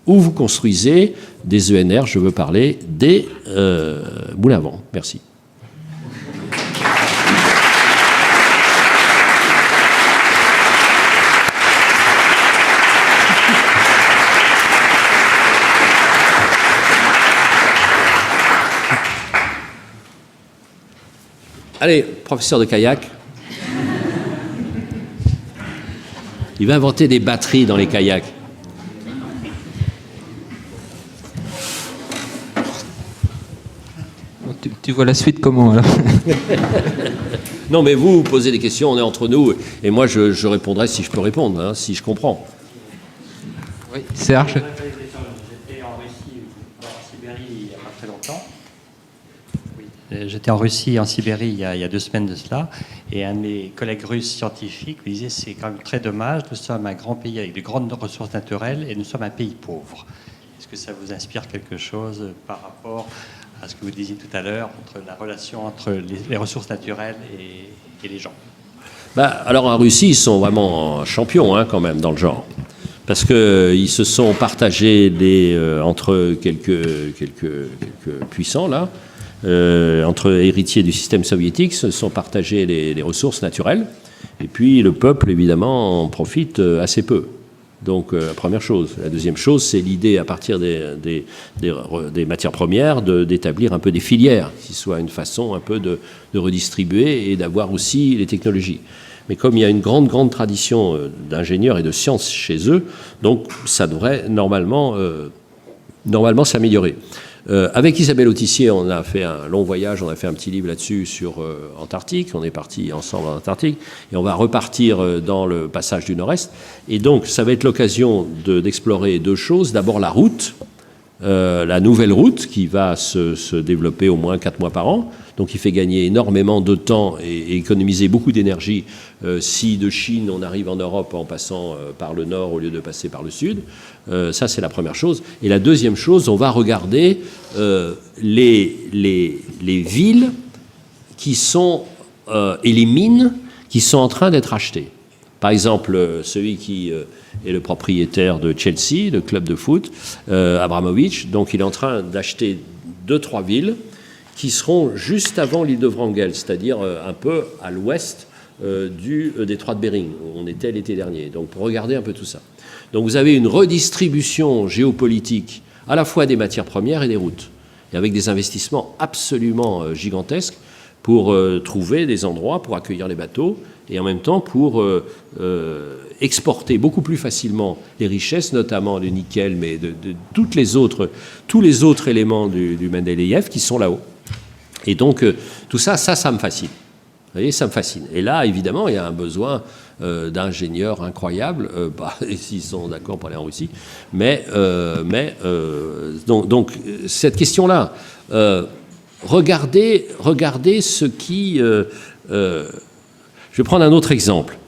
ou vous construisez des ENR, je veux parler des moulins à vent. Merci. Allez, professeur de kayak. Il va inventer des batteries dans les kayaks. Tu vois la suite comment, alors? Non, mais vous posez des questions, on est entre nous, et moi je répondrai si je peux répondre, hein, si je comprends. Oui, Serge. J'étais en Russie, en Sibérie, il n'y a pas très longtemps. J'étais en Russie, en Sibérie, il y a 2 semaines de cela, et un de mes collègues russes scientifiques me disait c'est quand même très dommage, nous sommes un grand pays avec de grandes ressources naturelles et nous sommes un pays pauvre. Est-ce que ça vous inspire quelque chose par rapport à ce que vous disiez tout à l'heure, entre la relation entre les ressources naturelles et les gens? Alors en Russie, ils sont vraiment champions quand même dans le genre. Parce qu'ils se sont partagés entre quelques puissants, là, entre héritiers du système soviétique, se sont partagés les ressources naturelles. Et puis le peuple, évidemment, en profite assez peu. Donc la première chose. La deuxième chose, c'est l'idée, à partir des matières premières, d'établir un peu des filières, qui soit une façon un peu de redistribuer et d'avoir aussi les technologies. Mais comme il y a une grande tradition d'ingénieurs et de sciences chez eux, donc ça devrait normalement s'améliorer. Avec Isabelle Autissier, on a fait un long voyage, on a fait un petit livre là-dessus sur Antarctique, on est partis ensemble en Antarctique, et on va repartir dans le passage du Nord-Est. Et donc, ça va être l'occasion d'explorer 2 choses. D'abord, la route, la nouvelle route qui va se développer au moins 4 mois par an, donc il fait gagner énormément de temps et économiser beaucoup d'énergie si de Chine on arrive en Europe en passant par le nord au lieu de passer par le sud. Ça, c'est la première chose. Et la deuxième chose, on va regarder les villes qui sont, et les mines qui sont en train d'être achetées. Par exemple, celui qui est le propriétaire de Chelsea, le club de foot, Abramovich, donc il est en train d'acheter 2-3 villes qui seront juste avant l'île de Wrangel, c'est-à-dire un peu à l'ouest du détroit de Bering, où on était l'été dernier. Donc pour regarder un peu tout ça. Donc vous avez une redistribution géopolitique à la fois des matières premières et des routes, et avec des investissements absolument gigantesques pour trouver des endroits pour accueillir les bateaux, et en même temps pour exporter beaucoup plus facilement les richesses, notamment le nickel, mais de tous les autres éléments du Mendeleïev qui sont là-haut. Et donc, tout ça me fascine. Vous voyez, ça me fascine. Et là, évidemment, il y a un besoin d'ingénieurs incroyables, s'ils sont d'accord pour aller en Russie. Donc, cette question-là, regardez ce qui... je vais prendre un autre exemple.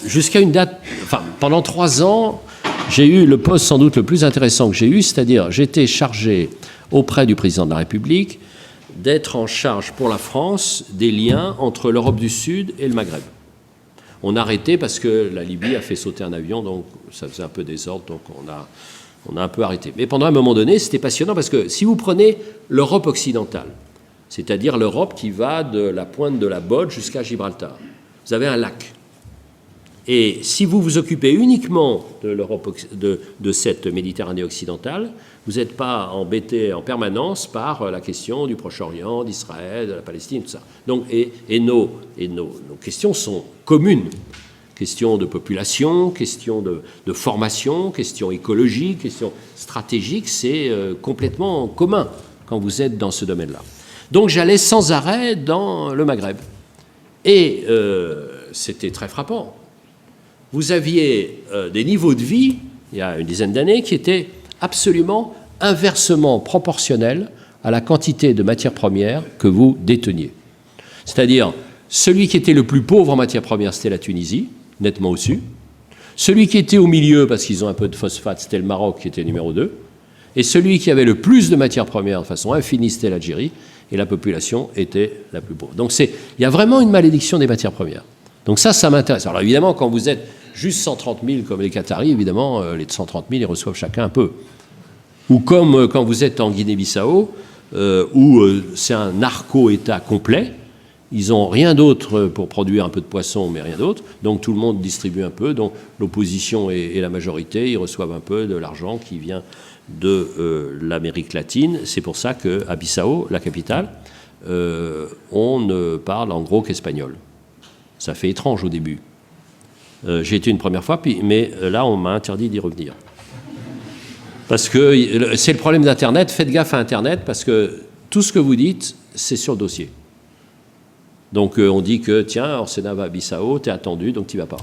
Jusqu'à une date... Enfin, pendant 3 ans, j'ai eu le poste sans doute le plus intéressant que j'ai eu, c'est-à-dire j'étais chargé auprès du président de la République d'être en charge pour la France des liens entre l'Europe du Sud et le Maghreb. On a arrêté parce que la Libye a fait sauter un avion, donc ça faisait un peu désordre, donc on a un peu arrêté. Mais pendant un moment donné, c'était passionnant parce que si vous prenez l'Europe occidentale, c'est-à-dire l'Europe qui va de la pointe de la Botte jusqu'à Gibraltar, vous avez un lac. Et si vous vous occupez uniquement de l'Europe, de cette Méditerranée occidentale, vous n'êtes pas embêté en permanence par la question du Proche-Orient, d'Israël, de la Palestine, tout ça. Donc, et nos questions sont communes. Questions de population, questions de formation, questions écologiques, questions stratégiques, c'est complètement commun quand vous êtes dans ce domaine-là. Donc j'allais sans arrêt dans le Maghreb. Et c'était très frappant. Vous aviez des niveaux de vie, il y a une dizaine d'années, qui étaient absolument inversement proportionnels à la quantité de matières premières que vous déteniez. C'est-à-dire, celui qui était le plus pauvre en matières premières, c'était la Tunisie, nettement au-dessus. Celui qui était au milieu, parce qu'ils ont un peu de phosphate, c'était le Maroc, qui était numéro 2. Et celui qui avait le plus de matières premières de façon infinie, c'était l'Algérie. Et la population était la plus pauvre. Donc il y a vraiment une malédiction des matières premières. Donc ça m'intéresse. Alors évidemment, quand vous êtes juste 130 000 comme les Qataris, évidemment, les 130 000, ils reçoivent chacun un peu. Ou comme quand vous êtes en Guinée-Bissau, où c'est un narco-État complet, ils n'ont rien d'autre pour produire un peu de poisson, mais rien d'autre. Donc tout le monde distribue un peu. Donc l'opposition et la majorité, ils reçoivent un peu de l'argent qui vient de l'Amérique latine. C'est pour ça qu'à Bissau, la capitale, on ne parle en gros qu'espagnol. Ça fait étrange au début. J'ai été une première fois, mais là, on m'a interdit d'y revenir. Parce que c'est le problème d'Internet. Faites gaffe à Internet, parce que tout ce que vous dites, c'est sur le dossier. Donc on dit que, tiens, Orsena va à Bissau, t'es attendu, donc t'y vas pas.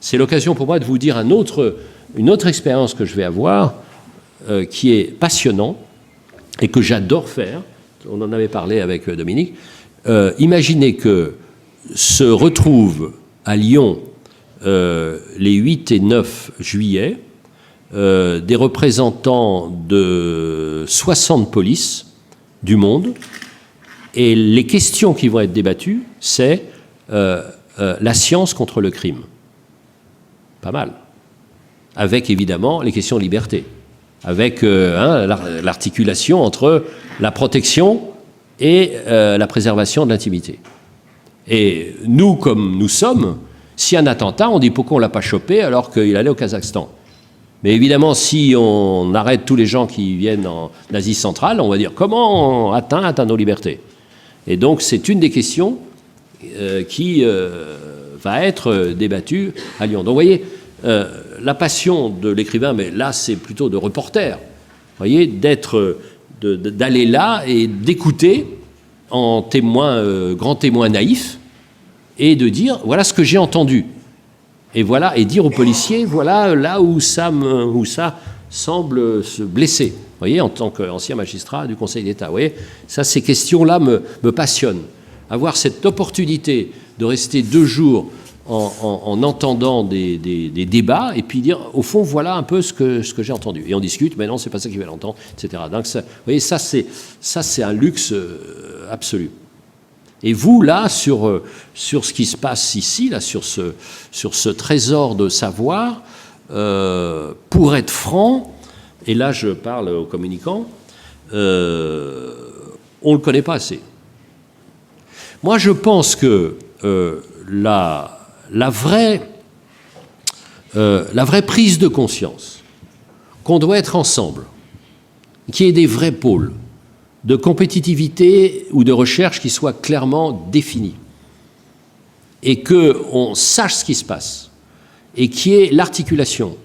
c'est l'occasion pour moi de vous dire une autre expérience que je vais avoir, qui est passionnant et que j'adore faire. On en avait parlé avec Dominique. Imaginez que se retrouvent à Lyon les 8 et 9 juillet des représentants de 60 polices du monde, et les questions qui vont être débattues, c'est la science contre le crime. Pas mal. Avec évidemment les questions de liberté, avec l'articulation entre la protection et la préservation de l'intimité. Et nous, comme nous sommes, si un attentat, on dit pourquoi on ne l'a pas chopé alors qu'il allait au Kazakhstan. Mais évidemment, si on arrête tous les gens qui viennent en Asie centrale, on va dire comment on atteint nos libertés. Et donc, c'est une des questions qui va être débattue à Lyon. Donc, vous voyez, la passion de l'écrivain, mais là, c'est plutôt de reporter, vous voyez, d'aller là et d'écouter en témoin, grand témoin naïf, et de dire, voilà ce que j'ai entendu. Et voilà, et dire aux policiers, voilà là où ça semble se blesser. Vous voyez, en tant qu'ancien magistrat du Conseil d'État, vous voyez, ça, ces questions-là me passionnent. Avoir cette opportunité de rester 2 jours en entendant des débats, et puis dire, au fond, voilà un peu ce que j'ai entendu. Et on discute, mais non, c'est pas ça qu'il va l'entendre, etc. Donc, ça, vous voyez, ça, c'est un luxe absolu. Et vous, là, sur ce qui se passe ici, là, sur ce trésor de savoir, pour être franc, et là, je parle aux communicants, on ne le connaît pas assez. Moi, je pense que la vraie prise de conscience qu'on doit être ensemble, qu'il y ait des vrais pôles de compétitivité ou de recherche qui soient clairement définis, et qu'on sache ce qui se passe, et qu'il y ait l'articulation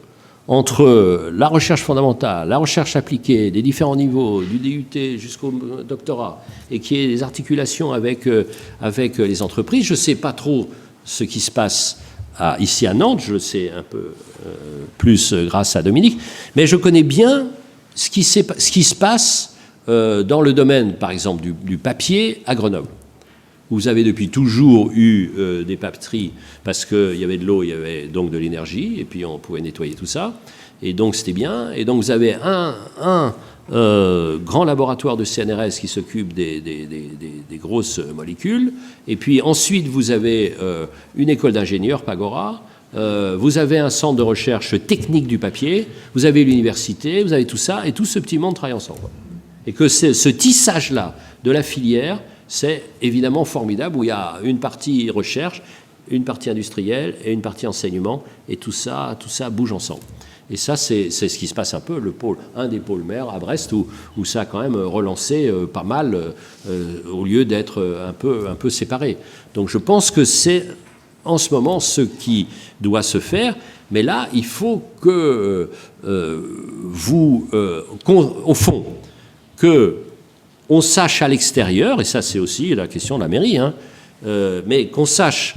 entre la recherche fondamentale, la recherche appliquée, des différents niveaux, du DUT jusqu'au doctorat, et qu'il y ait des articulations avec les entreprises. Je ne sais pas trop ce qui se passe ici à Nantes, je le sais un peu plus grâce à Dominique, mais je connais bien ce qui se passe dans le domaine, par exemple, du papier à Grenoble. Vous avez depuis toujours eu des papeteries parce qu'il y avait de l'eau, il y avait donc de l'énergie, et puis on pouvait nettoyer tout ça, et donc c'était bien. Et donc vous avez un grand laboratoire de CNRS qui s'occupe des grosses molécules, et puis ensuite vous avez une école d'ingénieurs, Pagora, vous avez un centre de recherche technique du papier, vous avez l'université, vous avez tout ça, et tout ce petit monde travaille ensemble. Et que ce tissage-là de la filière, c'est évidemment formidable, où il y a une partie recherche, une partie industrielle et une partie enseignement, et tout ça bouge ensemble. Et ça, c'est ce qui se passe un peu, un des pôles mers à Brest, où ça a quand même relancé pas mal, au lieu d'être un peu séparé. Donc je pense que c'est en ce moment ce qui doit se faire, mais là, il faut que au fond, qu'on sache à l'extérieur, et ça c'est aussi la question de la mairie, mais qu'on sache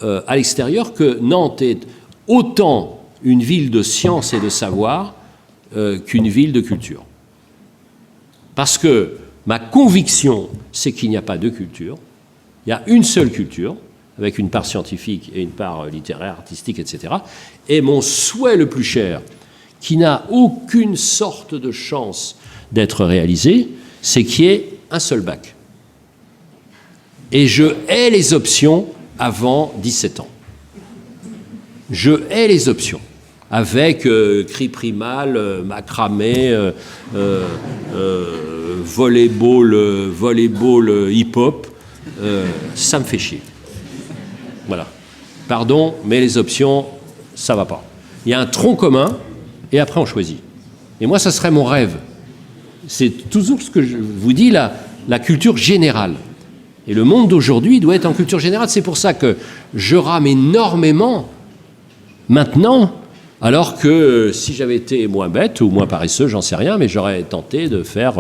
à l'extérieur que Nantes est autant une ville de science et de savoir qu'une ville de culture. Parce que ma conviction, c'est qu'il n'y a pas deux cultures, il y a une seule culture, avec une part scientifique et une part littéraire, artistique, etc. Et mon souhait le plus cher, qui n'a aucune sorte de chance d'être réalisé, c'est qu'il y ait un seul bac. Et je hais les options avant 17 ans. Je hais les options. Avec cri primal, macramé, volleyball, hip-hop, ça me fait chier. Voilà. Pardon, mais les options, ça va pas. Il y a un tronc commun, et après on choisit. Et moi, ça serait mon rêve. C'est toujours ce que je vous dis, la culture générale. Et le monde d'aujourd'hui doit être en culture générale. C'est pour ça que je rame énormément maintenant, alors que si j'avais été moins bête ou moins paresseux, j'en sais rien, mais j'aurais tenté de faire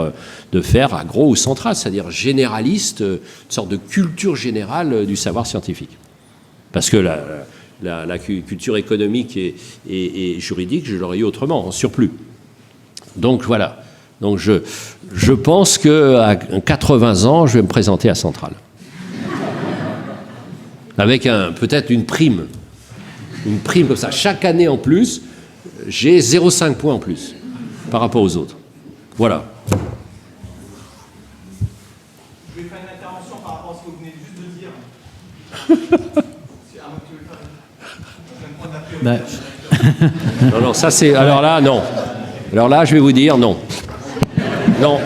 agro ou central, c'est-à-dire généraliste, une sorte de culture générale du savoir scientifique. Parce que la culture économique et juridique, je l'aurais eu autrement, en surplus. Donc voilà. Donc je pense qu'à 80 ans, je vais me présenter à Centrale. Avec peut-être une prime. Une prime comme ça. Chaque année en plus, j'ai 0,5 points en plus par rapport aux autres. Voilà. Je vais faire une intervention par rapport à ce que vous venez juste de dire. C'est à moi que tu veux faire. Je vais me prendre la priorité. Non, ça c'est... Alors là, non. Alors là, je vais vous dire non. Non,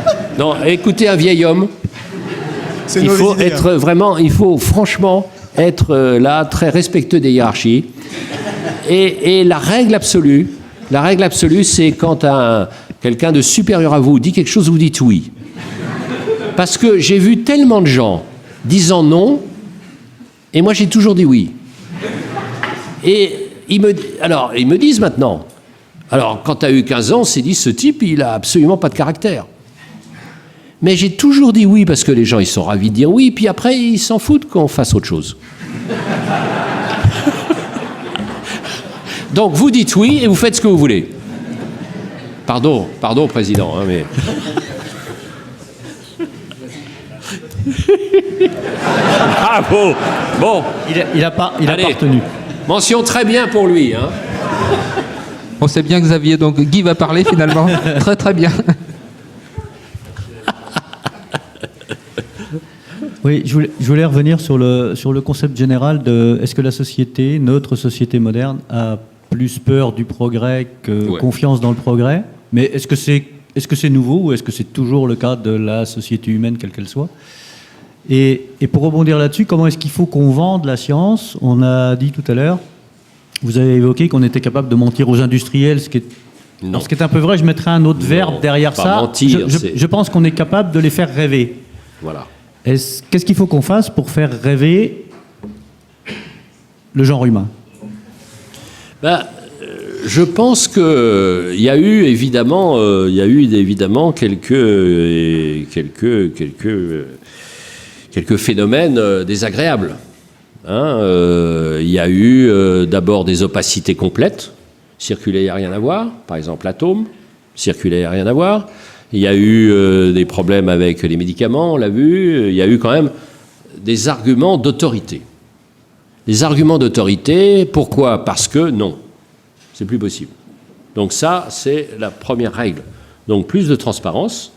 écoutez un vieil homme. C'est Il faut être vraiment, il faut franchement être là, très respectueux des hiérarchies. Et la règle absolue, c'est quand quelqu'un de supérieur à vous dit quelque chose, vous dites oui. Parce que j'ai vu tellement de gens disant non, et moi j'ai toujours dit oui. Et ils me disent maintenant, alors quand tu as eu 15 ans, on s'est dit, ce type, il a absolument pas de caractère. Mais j'ai toujours dit oui, parce que les gens, ils sont ravis de dire oui, puis après, ils s'en foutent qu'on fasse autre chose. Donc, vous dites oui, et vous faites ce que vous voulez. Pardon, président, hein, mais... Ah bon. Il a pas retenu. Mention très bien pour lui, hein. On sait bien, Xavier, donc Guy va parler finalement. Très très bien. Oui, je voulais revenir sur le concept général de est-ce que la société, notre société moderne, a plus peur du progrès que confiance dans le progrès. Mais est-ce que c'est nouveau ou est-ce que c'est toujours le cas de la société humaine, quelle qu'elle soit ? Et pour rebondir là-dessus, comment est-ce qu'il faut qu'on vende la science ? On a dit tout à l'heure, vous avez évoqué qu'on était capable de mentir aux industriels, ce qui est un peu vrai. Je mettrais un autre verbe derrière ça. Mentir, je pense qu'on est capable de les faire rêver. Voilà. Qu'est-ce qu'il faut qu'on fasse pour faire rêver le genre humain ? Je pense qu'il y a eu évidemment, quelques phénomènes désagréables. Il y a eu d'abord des opacités complètes. Circuler, il n'y a rien à voir. Par exemple, l'atome. Circuler, il n'y a rien à voir. Il y a eu des problèmes avec les médicaments, on l'a vu. Il y a eu quand même des arguments d'autorité. Des arguments d'autorité, pourquoi ? Parce que non, c'est plus possible. Donc ça, c'est la première règle. Donc plus de transparence,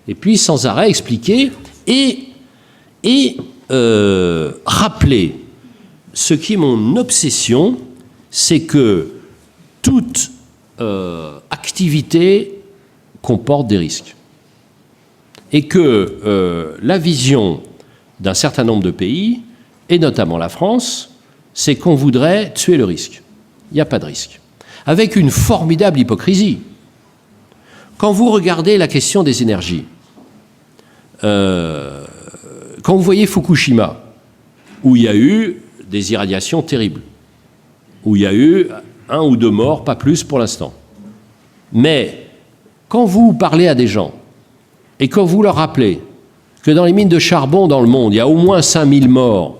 et puis sans arrêt expliquer et rappeler ce qui est mon obsession, c'est que toute activité comporte des risques. Et que la vision d'un certain nombre de pays, et notamment la France, c'est qu'on voudrait tuer le risque. Il n'y a pas de risque. Avec une formidable hypocrisie. Quand vous regardez la question des énergies, quand vous voyez Fukushima, où il y a eu des irradiations terribles, où il y a eu 1 ou 2 morts, pas plus pour l'instant. Mais quand vous parlez à des gens et quand vous leur rappelez que dans les mines de charbon dans le monde, il y a au moins 5000 morts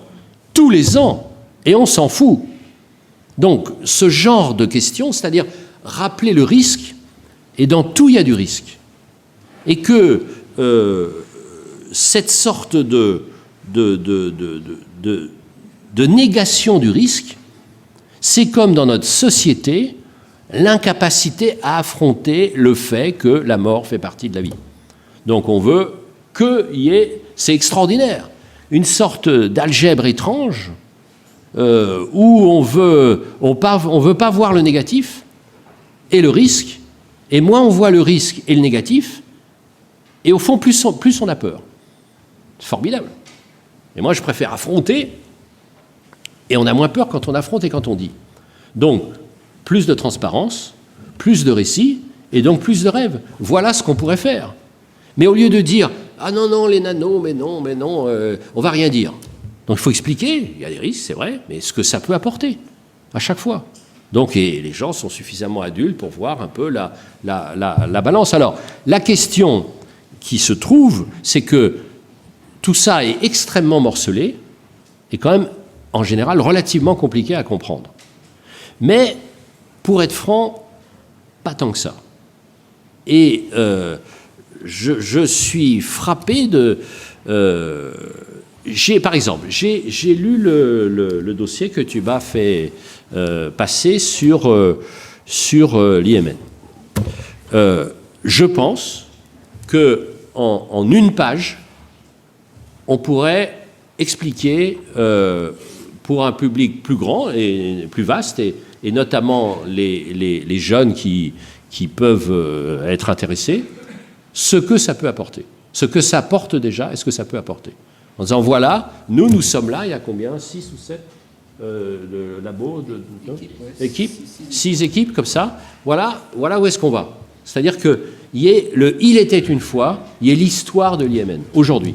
tous les ans, et on s'en fout. Donc, ce genre de questions, c'est-à-dire rappeler le risque, et dans tout, il y a du risque. Et que cette sorte de négation du risque, c'est comme dans notre société, l'incapacité à affronter le fait que la mort fait partie de la vie. Donc on veut qu'il y ait, c'est extraordinaire, une sorte d'algèbre étrange où on veut pas voir le négatif et le risque, et moins on voit le risque et le négatif, et au fond, plus on a peur. C'est formidable. Et moi, je préfère affronter, et on a moins peur quand on affronte et quand on dit. Donc, plus de transparence, plus de récits, et donc plus de rêves. Voilà ce qu'on pourrait faire. Mais au lieu de dire « Ah non, les nanos, mais non, on va rien dire ». Donc il faut expliquer, il y a des risques, c'est vrai, mais ce que ça peut apporter, à chaque fois. Donc, et les gens sont suffisamment adultes pour voir un peu la balance. Alors, la question qui se trouve, c'est que tout ça est extrêmement morcelé, et quand même, en général, relativement compliqué à comprendre. Mais, pour être franc, pas tant que ça. Et je suis frappé de... par exemple, j'ai lu le dossier que tu m'as fait passer sur l'IMN. Je pense qu'en une page, on pourrait expliquer pour un public plus grand et plus vaste, et notamment les jeunes qui peuvent être intéressés, ce que ça peut apporter. Ce que ça apporte déjà et ce que ça peut apporter. En disant, voilà, nous sommes là, il y a combien 6 ou 7 labos, équipes, 6 équipes comme ça. Voilà où est-ce qu'on va. C'est-à-dire qu'il y ait Il était une fois, il y ait l'histoire de l'IMN, aujourd'hui.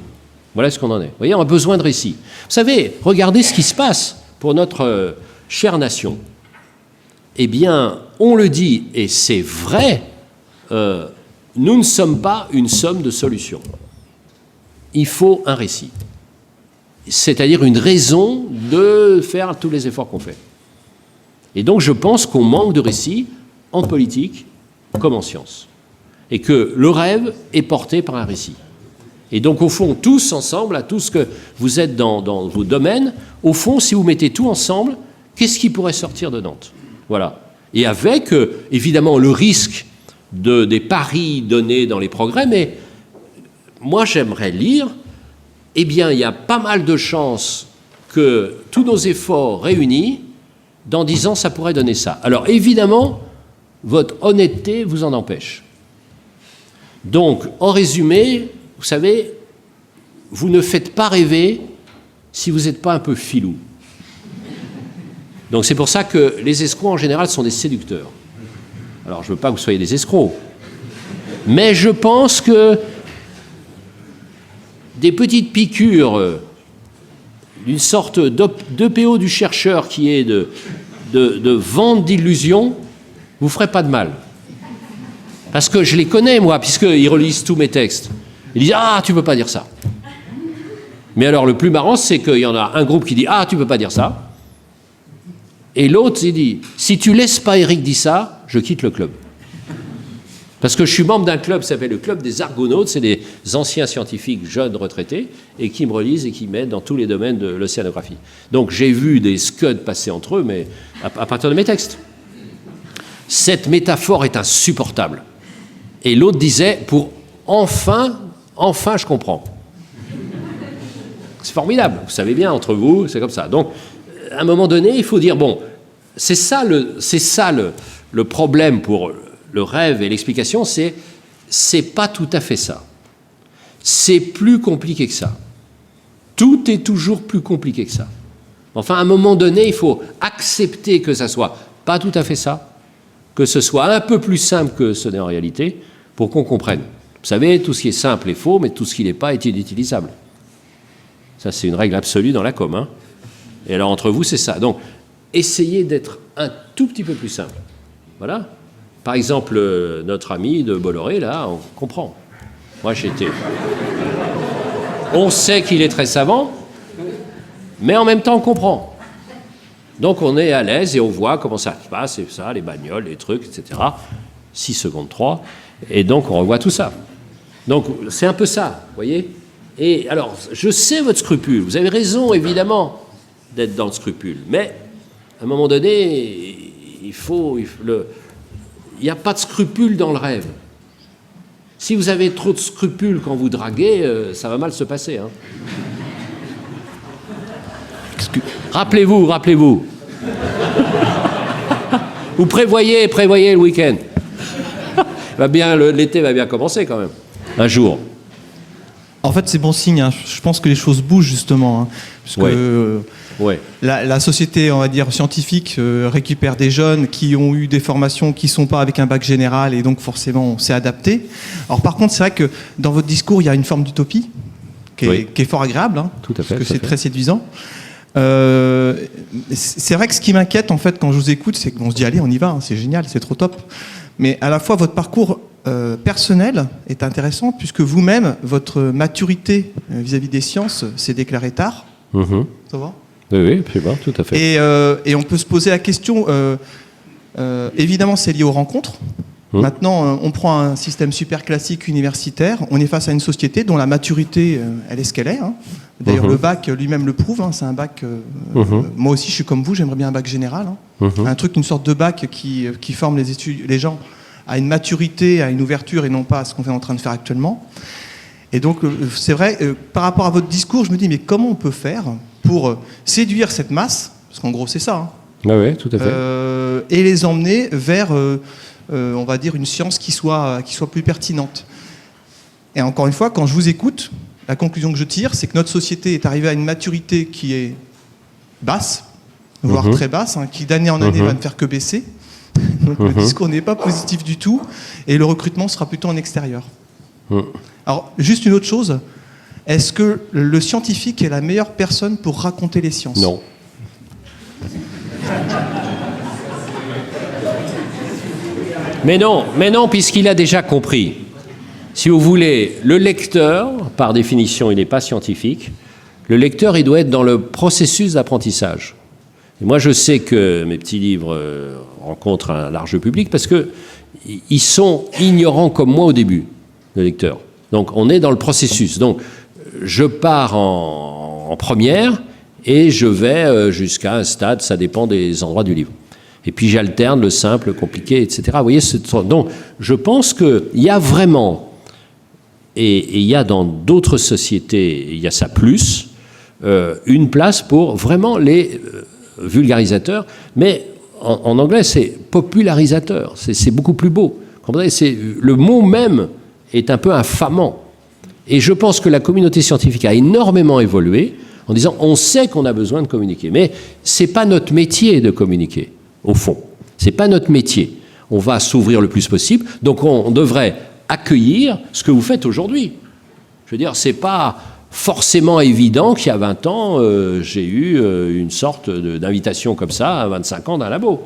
Voilà ce qu'on en est. Vous voyez, on a besoin de récits. Vous savez, regardez ce qui se passe pour notre chère nation. Eh bien, on le dit, et c'est vrai, nous ne sommes pas une somme de solutions. Il faut un récit. C'est-à-dire une raison de faire tous les efforts qu'on fait. Et donc, je pense qu'on manque de récits en politique comme en sciences. Et que le rêve est porté par un récit. Et donc, au fond, tous ensemble, à tous que vous êtes dans vos domaines, au fond, si vous mettez tout ensemble, qu'est-ce qui pourrait sortir de Nantes? Voilà. Et avec, évidemment, le risque des paris donnés dans les progrès, mais moi, j'aimerais lire, eh bien, il y a pas mal de chances que tous nos efforts réunis, dans 10 ans, ça pourrait donner ça. Alors, évidemment, votre honnêteté vous en empêche. Donc, en résumé, vous savez, vous ne faites pas rêver si vous n'êtes pas un peu filou. Donc c'est pour ça que les escrocs, en général, sont des séducteurs. Alors je ne veux pas que vous soyez des escrocs. Mais je pense que des petites piqûres d'une sorte d'EPO du chercheur qui est de vente d'illusions, vous ne ferez pas de mal. Parce que je les connais, moi, puisqu'ils relisent tous mes textes. Ils disent « Ah, tu ne peux pas dire ça ». Mais alors, le plus marrant, c'est qu'il y en a un groupe qui dit « Ah, tu ne peux pas dire ça ». Et l'autre, il dit « Si tu laisses pas Eric dire ça, je quitte le club ». Parce que je suis membre d'un club qui s'appelle le Club des Argonautes. C'est des anciens scientifiques jeunes retraités et qui me relisent et qui m'aident dans tous les domaines de l'océanographie. Donc, j'ai vu des scuds passer entre eux, mais à partir de mes textes. Cette métaphore est insupportable. Et l'autre disait « Pour enfin, je comprends ». C'est formidable, vous savez bien, entre vous, c'est comme ça. Donc, à un moment donné, il faut dire, bon, c'est ça le problème pour le rêve et l'explication, c'est pas tout à fait ça. C'est plus compliqué que ça. Tout est toujours plus compliqué que ça. Enfin, à un moment donné, il faut accepter que ça soit pas tout à fait ça, que ce soit un peu plus simple que ce n'est en réalité, pour qu'on comprenne. Vous savez, tout ce qui est simple est faux, mais tout ce qui n'est pas est inutilisable. Ça, c'est une règle absolue dans la com. Hein. Et alors, entre vous, c'est ça. Donc, essayez d'être un tout petit peu plus simple. Voilà. Par exemple, notre ami de Bolloré, là, on comprend. Moi, j'étais... On sait qu'il est très savant, mais en même temps, on comprend. Donc, on est à l'aise et on voit comment ça se passe, et ça, les bagnoles, les trucs, etc. 6 secondes 3. Et donc, on revoit tout ça. Donc, c'est un peu ça, vous voyez ? Et alors, je sais votre scrupule. Vous avez raison, évidemment, d'être dans le scrupule. Mais, à un moment donné, il n'y a pas de scrupule dans le rêve. Si vous avez trop de scrupules quand vous draguez, ça va mal se passer. Hein. Rappelez-vous. Vous prévoyez le week-end. L'été va bien commencer quand même, un jour. En fait, c'est bon signe. Hein. Je pense que les choses bougent justement. Hein, parce que la société, on va dire, scientifique récupère des jeunes qui ont eu des formations qui ne sont pas avec un bac général et donc forcément, on s'est adapté. Alors par contre, c'est vrai que dans votre discours, il y a une forme d'utopie qui est fort agréable. Hein, tout à fait. Parce que c'est très séduisant. C'est vrai que ce qui m'inquiète, en fait, quand je vous écoute, c'est qu'on se dit, allez, on y va, hein, c'est génial, c'est trop top. Mais à la fois, votre parcours personnel est intéressant, puisque vous-même, votre maturité vis-à-vis des sciences s'est déclarée tard. Mmh. Ça va ? Oui, absolument, tout à fait. Et on peut se poser la question, évidemment c'est lié aux rencontres. Maintenant, on prend un système super classique universitaire, on est face à une société dont la maturité, elle est ce qu'elle est. Hein. D'ailleurs, le bac lui-même le prouve, hein, c'est un bac... Moi aussi, je suis comme vous, j'aimerais bien un bac général. Hein. Un truc, une sorte de bac qui forme les gens à une maturité, à une ouverture, et non pas à ce qu'on est en train de faire actuellement. Et donc, c'est vrai, par rapport à votre discours, je me dis, mais comment on peut faire pour séduire cette masse, parce qu'en gros, c'est ça, hein, oui, tout à fait. et les emmener vers... on va dire une science qui soit plus pertinente. Et encore une fois, quand je vous écoute, la conclusion que je tire, c'est que notre société est arrivée à une maturité qui est basse, voire très basse, hein, qui d'année en année va ne faire que baisser. Donc le discours n'est pas positif du tout, et le recrutement sera plutôt en extérieur. Alors, juste une autre chose, est-ce que le scientifique est la meilleure personne pour raconter les sciences ? Non. Mais non, puisqu'il a déjà compris. Si vous voulez, le lecteur, par définition, il n'est pas scientifique. Le lecteur, il doit être dans le processus d'apprentissage. Et moi, je sais que mes petits livres rencontrent un large public parce qu'ils sont ignorants comme moi au début, le lecteur. Donc, on est dans le processus. Donc, je pars en première et je vais jusqu'à un stade, ça dépend des endroits du livre. Et puis j'alterne le simple, le compliqué, etc. Vous voyez, donc je pense qu'il y a vraiment, et il y a dans d'autres sociétés, il y a ça plus, une place pour vraiment les vulgarisateurs, mais en anglais c'est popularisateur, c'est beaucoup plus beau. Comprenez, le mot même est un peu infamant. Et je pense que la communauté scientifique a énormément évolué en disant on sait qu'on a besoin de communiquer, mais c'est pas notre métier de communiquer. Au fond, c'est pas notre métier. On va s'ouvrir le plus possible, donc on devrait accueillir ce que vous faites aujourd'hui. Je veux dire, c'est pas forcément évident qu'il y a 20 ans, j'ai eu une sorte d'invitation comme ça à 25 ans d'un labo.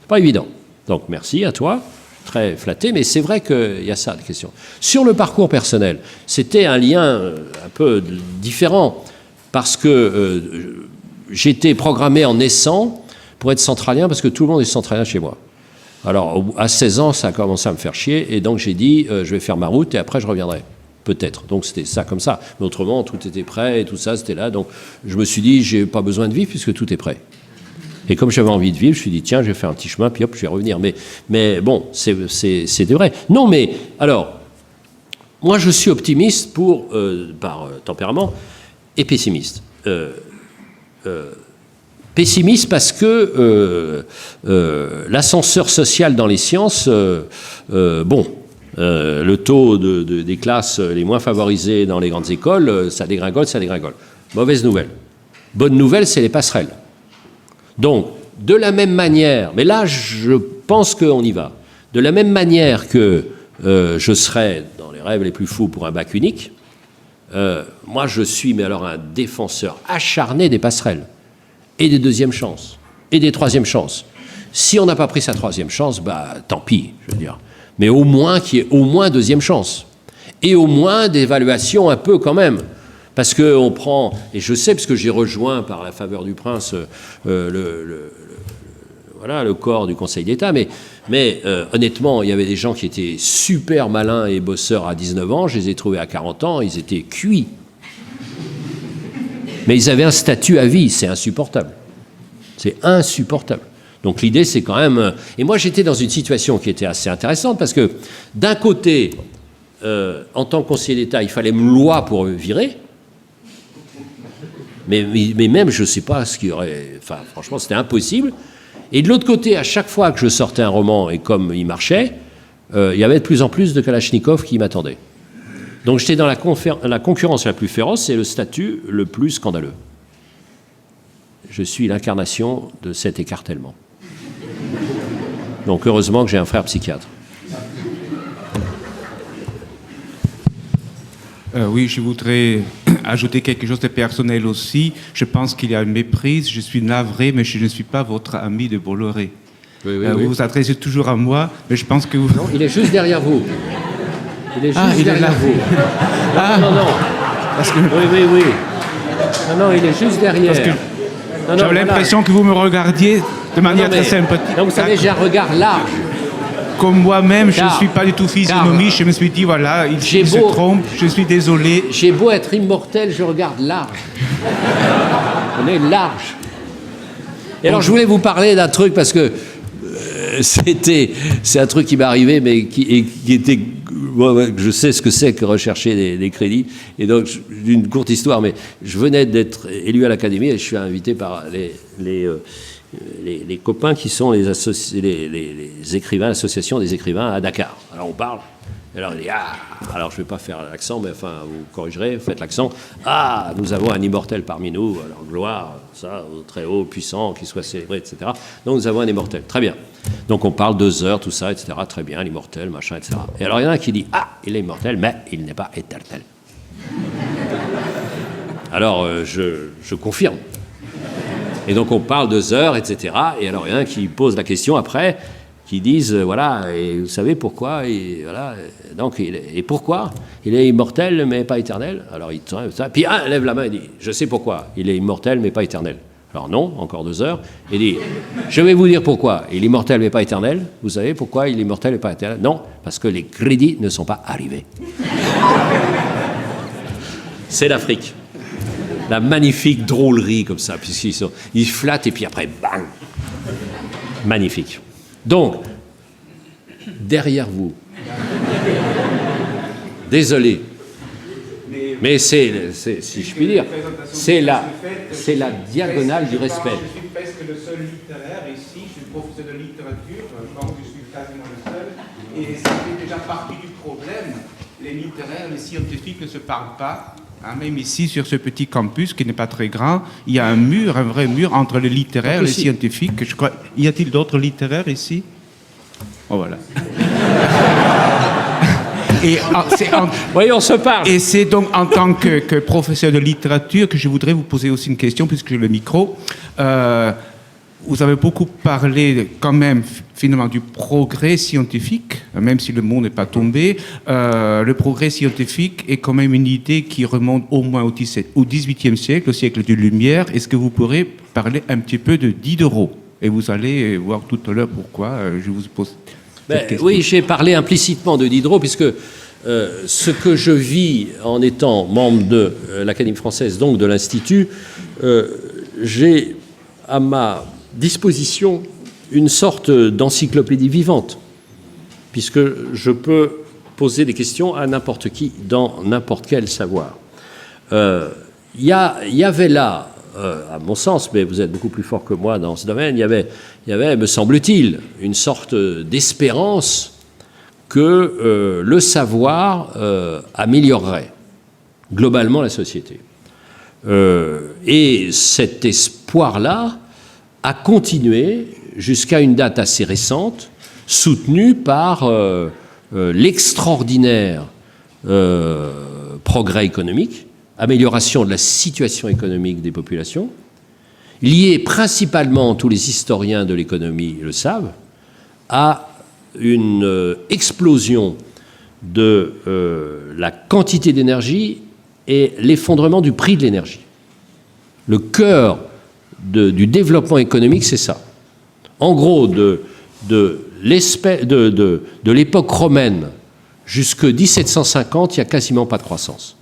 C'est pas évident. Donc merci à toi, très flatté, mais c'est vrai qu'il y a ça, des questions. Sur le parcours personnel, c'était un lien un peu différent, parce que j'étais programmé en naissant pour être centralien, parce que tout le monde est centralien chez moi. Alors, à 16 ans, ça a commencé à me faire chier, et donc j'ai dit, je vais faire ma route, et après je reviendrai, peut-être. Donc c'était ça comme ça. Mais autrement, tout était prêt, et tout ça, c'était là. Donc je me suis dit, j'ai pas besoin de vivre, puisque tout est prêt. Et comme j'avais envie de vivre, je me suis dit, tiens, je vais faire un petit chemin, puis hop, je vais revenir. Mais bon, c'est vrai. Non, mais, alors, moi je suis optimiste par tempérament, et pessimiste. Pessimiste parce que l'ascenseur social dans les sciences, le taux des classes les moins favorisées dans les grandes écoles, ça dégringole. Mauvaise nouvelle. Bonne nouvelle, c'est les passerelles. Donc, de la même manière, mais là, je pense qu'on y va, de la même manière que je serais dans les rêves les plus fous pour un bac unique, moi, je suis, mais alors, un défenseur acharné des passerelles. Et des deuxièmes chances, et des troisièmes chances. Si on n'a pas pris sa troisième chance, bah tant pis, je veux dire. Mais au moins qu'il y ait au moins deuxième chance. Et au moins d'évaluation un peu quand même. Parce qu'on prend, et je sais, parce que j'ai rejoint par la faveur du prince le corps du Conseil d'État, mais honnêtement, il y avait des gens qui étaient super malins et bosseurs à 19 ans, je les ai trouvés à 40 ans, ils étaient cuits. Mais ils avaient un statut à vie, c'est insupportable. C'est insupportable. Donc l'idée, c'est quand même... Et moi, j'étais dans une situation qui était assez intéressante, parce que d'un côté, en tant que conseiller d'État, il fallait une loi pour virer. Mais même, je ne sais pas ce qu'il y aurait... Enfin, franchement, c'était impossible. Et de l'autre côté, à chaque fois que je sortais un roman, et comme il marchait, il y avait de plus en plus de Kalachnikov qui m'attendaient. Donc j'étais dans la concurrence la plus féroce et le statut le plus scandaleux. Je suis l'incarnation de cet écartèlement. Donc heureusement que j'ai un frère psychiatre. Oui, je voudrais ajouter quelque chose de personnel aussi. Je pense qu'il y a une méprise. Je suis navré, mais je ne suis pas votre ami de Bolloré. Oui. Vous vous adressez toujours à moi, mais je pense que vous... Non, il est juste derrière vous. Il est juste derrière vous. Non. Parce que... Oui. Non, il est juste derrière. J'avais l'impression que vous me regardiez de manière très sympathique. Non, vous savez, j'ai un regard large. Comme moi-même, je ne suis pas du tout physionomie, je me suis dit, voilà, il se trompe, je suis désolé. J'ai beau être immortel, je regarde large. On est large. Et alors, je voulais vous parler d'un truc, parce que c'est un truc qui m'est arrivé, mais qui était... Je sais ce que c'est que rechercher des crédits. Et donc, d'une courte histoire, mais je venais d'être élu à l'Académie et je suis invité par les copains qui sont les écrivains, l'association des écrivains à Dakar. Alors on parle, et alors on dit alors je ne vais pas faire l'accent, mais enfin vous corrigerez, faites l'accent. Nous avons un immortel parmi nous, alors gloire, ça, au très haut, puissant, qu'il soit célébré, etc. Donc nous avons un immortel, très bien. Donc on parle 2 heures, tout ça, etc. Très bien, l'immortel, machin, etc. Et alors il y en a un qui dit il est immortel, mais il n'est pas éternel. Alors je confirme. Et donc on parle 2 heures, etc. Et alors il y en a un qui pose la question après, qui disent voilà, et vous savez pourquoi, et voilà, donc et pourquoi il est immortel mais pas éternel. Alors il ça, puis un lève la main et dit je sais pourquoi il est immortel mais pas éternel. Alors non, encore 2 heures. Il dit je vais vous dire pourquoi il est immortel mais pas éternel. Vous savez pourquoi il est immortel et pas éternel? Non, parce que les crédits ne sont pas arrivés. C'est l'Afrique. La magnifique drôlerie comme ça, puisqu'ils flattent et puis après, bang. Magnifique. Donc, derrière vous, désolé, mais c'est si je puis dire, c'est la diagonale du respect. Je suis presque le seul littéraire ici, je suis professeur de littérature, je pense que je suis quasiment le seul, et ça fait déjà partie du problème. Les littéraires, les scientifiques ne se parlent pas. Même ici, sur ce petit campus qui n'est pas très grand, il y a un vrai mur entre les littéraires et les scientifiques. Je crois. Y a-t-il d'autres littéraires ici? Oh, voilà. Oui, on se parle. Et c'est donc en tant que professeur de littérature que je voudrais vous poser aussi une question, puisque j'ai le micro. Vous avez beaucoup parlé quand même finalement du progrès scientifique, même si le monde n'est pas tombé. Le progrès scientifique est quand même une idée qui remonte au moins au XVIIIe siècle, au siècle des Lumières. Est-ce que vous pourrez parler un petit peu de Diderot? Et vous allez voir tout à l'heure pourquoi je vous pose cette question. Oui, j'ai parlé implicitement de Diderot, puisque ce que je vis en étant membre de l'Académie française, donc de l'Institut, j'ai à ma disposition une sorte d'encyclopédie vivante, puisque je peux poser des questions à n'importe qui dans n'importe quel savoir. Il y avait là, à mon sens, mais vous êtes beaucoup plus fort que moi dans ce domaine, il y avait, me semble-t-il, une sorte d'espérance que le savoir améliorerait globalement la société. Et cet espoir-là a continué jusqu'à une date assez récente, soutenue par l'extraordinaire progrès économique, amélioration de la situation économique des populations, liée principalement, tous les historiens de l'économie le savent, à une explosion de la quantité d'énergie et l'effondrement du prix de l'énergie. Le cœur du développement économique, c'est ça. En gros, de l'époque romaine jusqu'en 1750, il n'y a quasiment pas de croissance.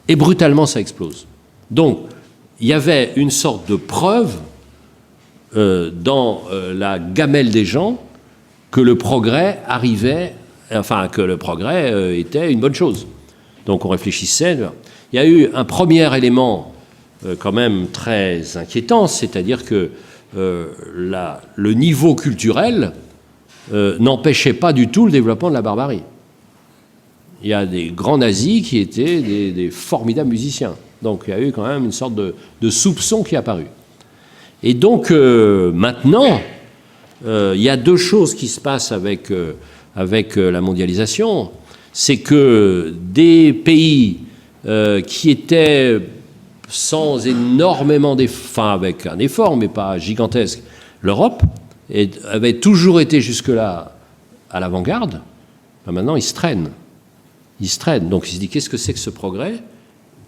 Et brutalement, ça explose. Donc, il y avait une sorte de preuve dans la gamelle des gens que le progrès arrivait, enfin, que le progrès était une bonne chose. Donc, on réfléchissait. Il y a eu un premier élément quand même très inquiétant, c'est-à-dire que le niveau culturel n'empêchait pas du tout le développement de la barbarie. Il y a des grands nazis qui étaient des formidables musiciens. Donc il y a eu quand même une sorte de soupçon qui est apparu. Et donc maintenant, il y a 2 choses qui se passent avec la mondialisation. C'est que des pays qui étaient sans énormément d'efforts, enfin avec un effort, mais pas gigantesque, l'Europe avait toujours été jusque-là à l'avant-garde. Maintenant, ils se traînent. Donc, il se dit, qu'est-ce que c'est que ce progrès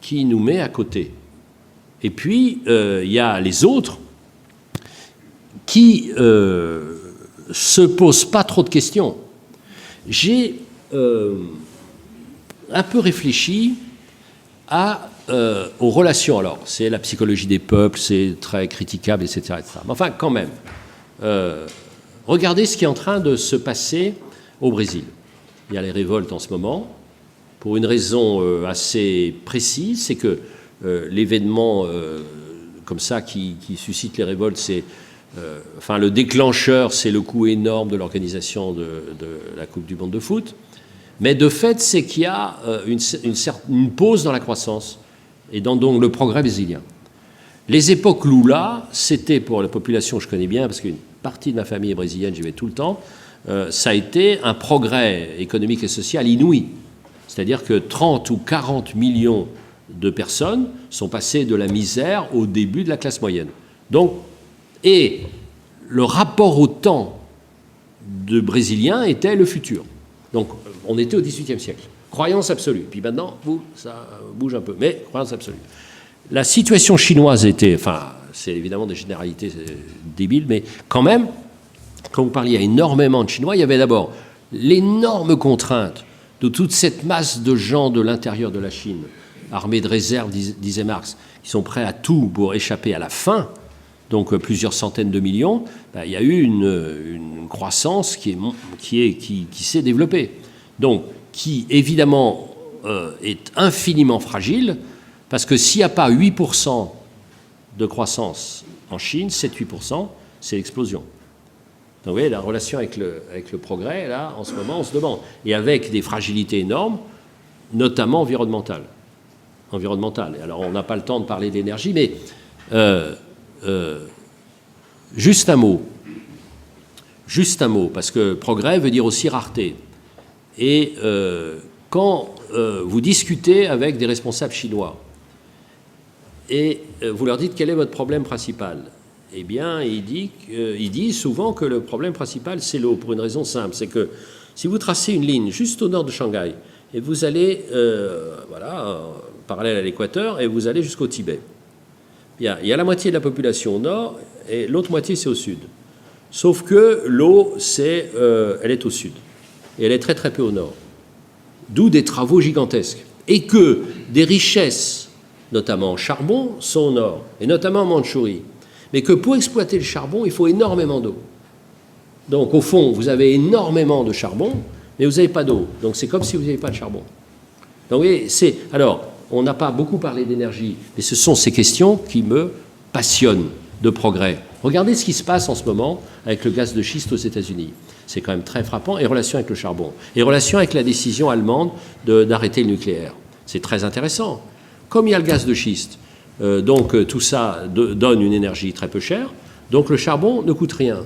qui nous met à côté? Et puis, il y a les autres qui se pose pas trop de questions. J'ai un peu réfléchi aux relations. Alors, c'est la psychologie des peuples, c'est très critiquable, etc., etc. Mais enfin, quand même, regardez ce qui est en train de se passer au Brésil. Il y a les révoltes en ce moment, pour une raison assez précise, c'est que l'événement comme ça qui suscite les révoltes, c'est enfin le déclencheur, c'est le coût énorme de l'organisation de la Coupe du monde de foot. Mais de fait, c'est qu'il y a une pause dans la croissance et dans donc le progrès brésilien. Les époques Lula, c'était pour la population que je connais bien, parce qu'une partie de ma famille est brésilienne, j'y vais tout le temps, ça a été un progrès économique et social inouï. C'est-à-dire que 30 ou 40 millions de personnes sont passées de la misère au début de la classe moyenne. Donc, et le rapport au temps de Brésiliens était le futur. Donc, on était au XVIIIe siècle. Croyance absolue. Puis maintenant, ça bouge un peu, mais croyance absolue. La situation chinoise était, enfin, c'est évidemment des généralités débiles, mais quand même, quand vous parliez à énormément de Chinois, il y avait d'abord l'énorme contrainte de toute cette masse de gens de l'intérieur de la Chine, armés de réserve, disait Marx, qui sont prêts à tout pour échapper à la faim, donc plusieurs centaines de millions, il y a eu une croissance qui s'est développée. Donc, qui évidemment est infiniment fragile, parce que s'il n'y a pas 8% de croissance en Chine, 7-8%, c'est l'explosion. Donc vous voyez, la relation avec le progrès, là, en ce moment, on se demande. Et avec des fragilités énormes, notamment environnementales. Et alors, on n'a pas le temps de parler d'énergie, mais juste un mot, parce que progrès veut dire aussi rareté. Et quand vous discutez avec des responsables chinois, et vous leur dites quel est votre problème principal, eh bien, ils disent souvent que le problème principal, c'est l'eau, pour une raison simple. C'est que si vous tracez une ligne juste au nord de Shanghai, et vous allez, parallèle à l'équateur, et vous allez jusqu'au Tibet, bien, il y a la moitié de la population au nord, et l'autre moitié, c'est au sud. Sauf que l'eau, elle est au sud, et elle est très très peu au nord. D'où des travaux gigantesques. Et que des richesses, notamment en charbon, sont au nord, et notamment en Mandchourie. Mais que pour exploiter le charbon, il faut énormément d'eau. Donc, au fond, vous avez énormément de charbon, mais vous n'avez pas d'eau. Donc, c'est comme si vous n'avez pas de charbon. Donc, vous voyez, alors, on n'a pas beaucoup parlé d'énergie, mais ce sont ces questions qui me passionnent de progrès. Regardez ce qui se passe en ce moment avec le gaz de schiste aux États-Unis. C'est quand même très frappant. Et relation avec le charbon. Et relation avec la décision allemande d'arrêter le nucléaire. C'est très intéressant. Comme il y a le gaz de schiste, donc tout ça donne une énergie très peu chère, donc le charbon ne coûte rien.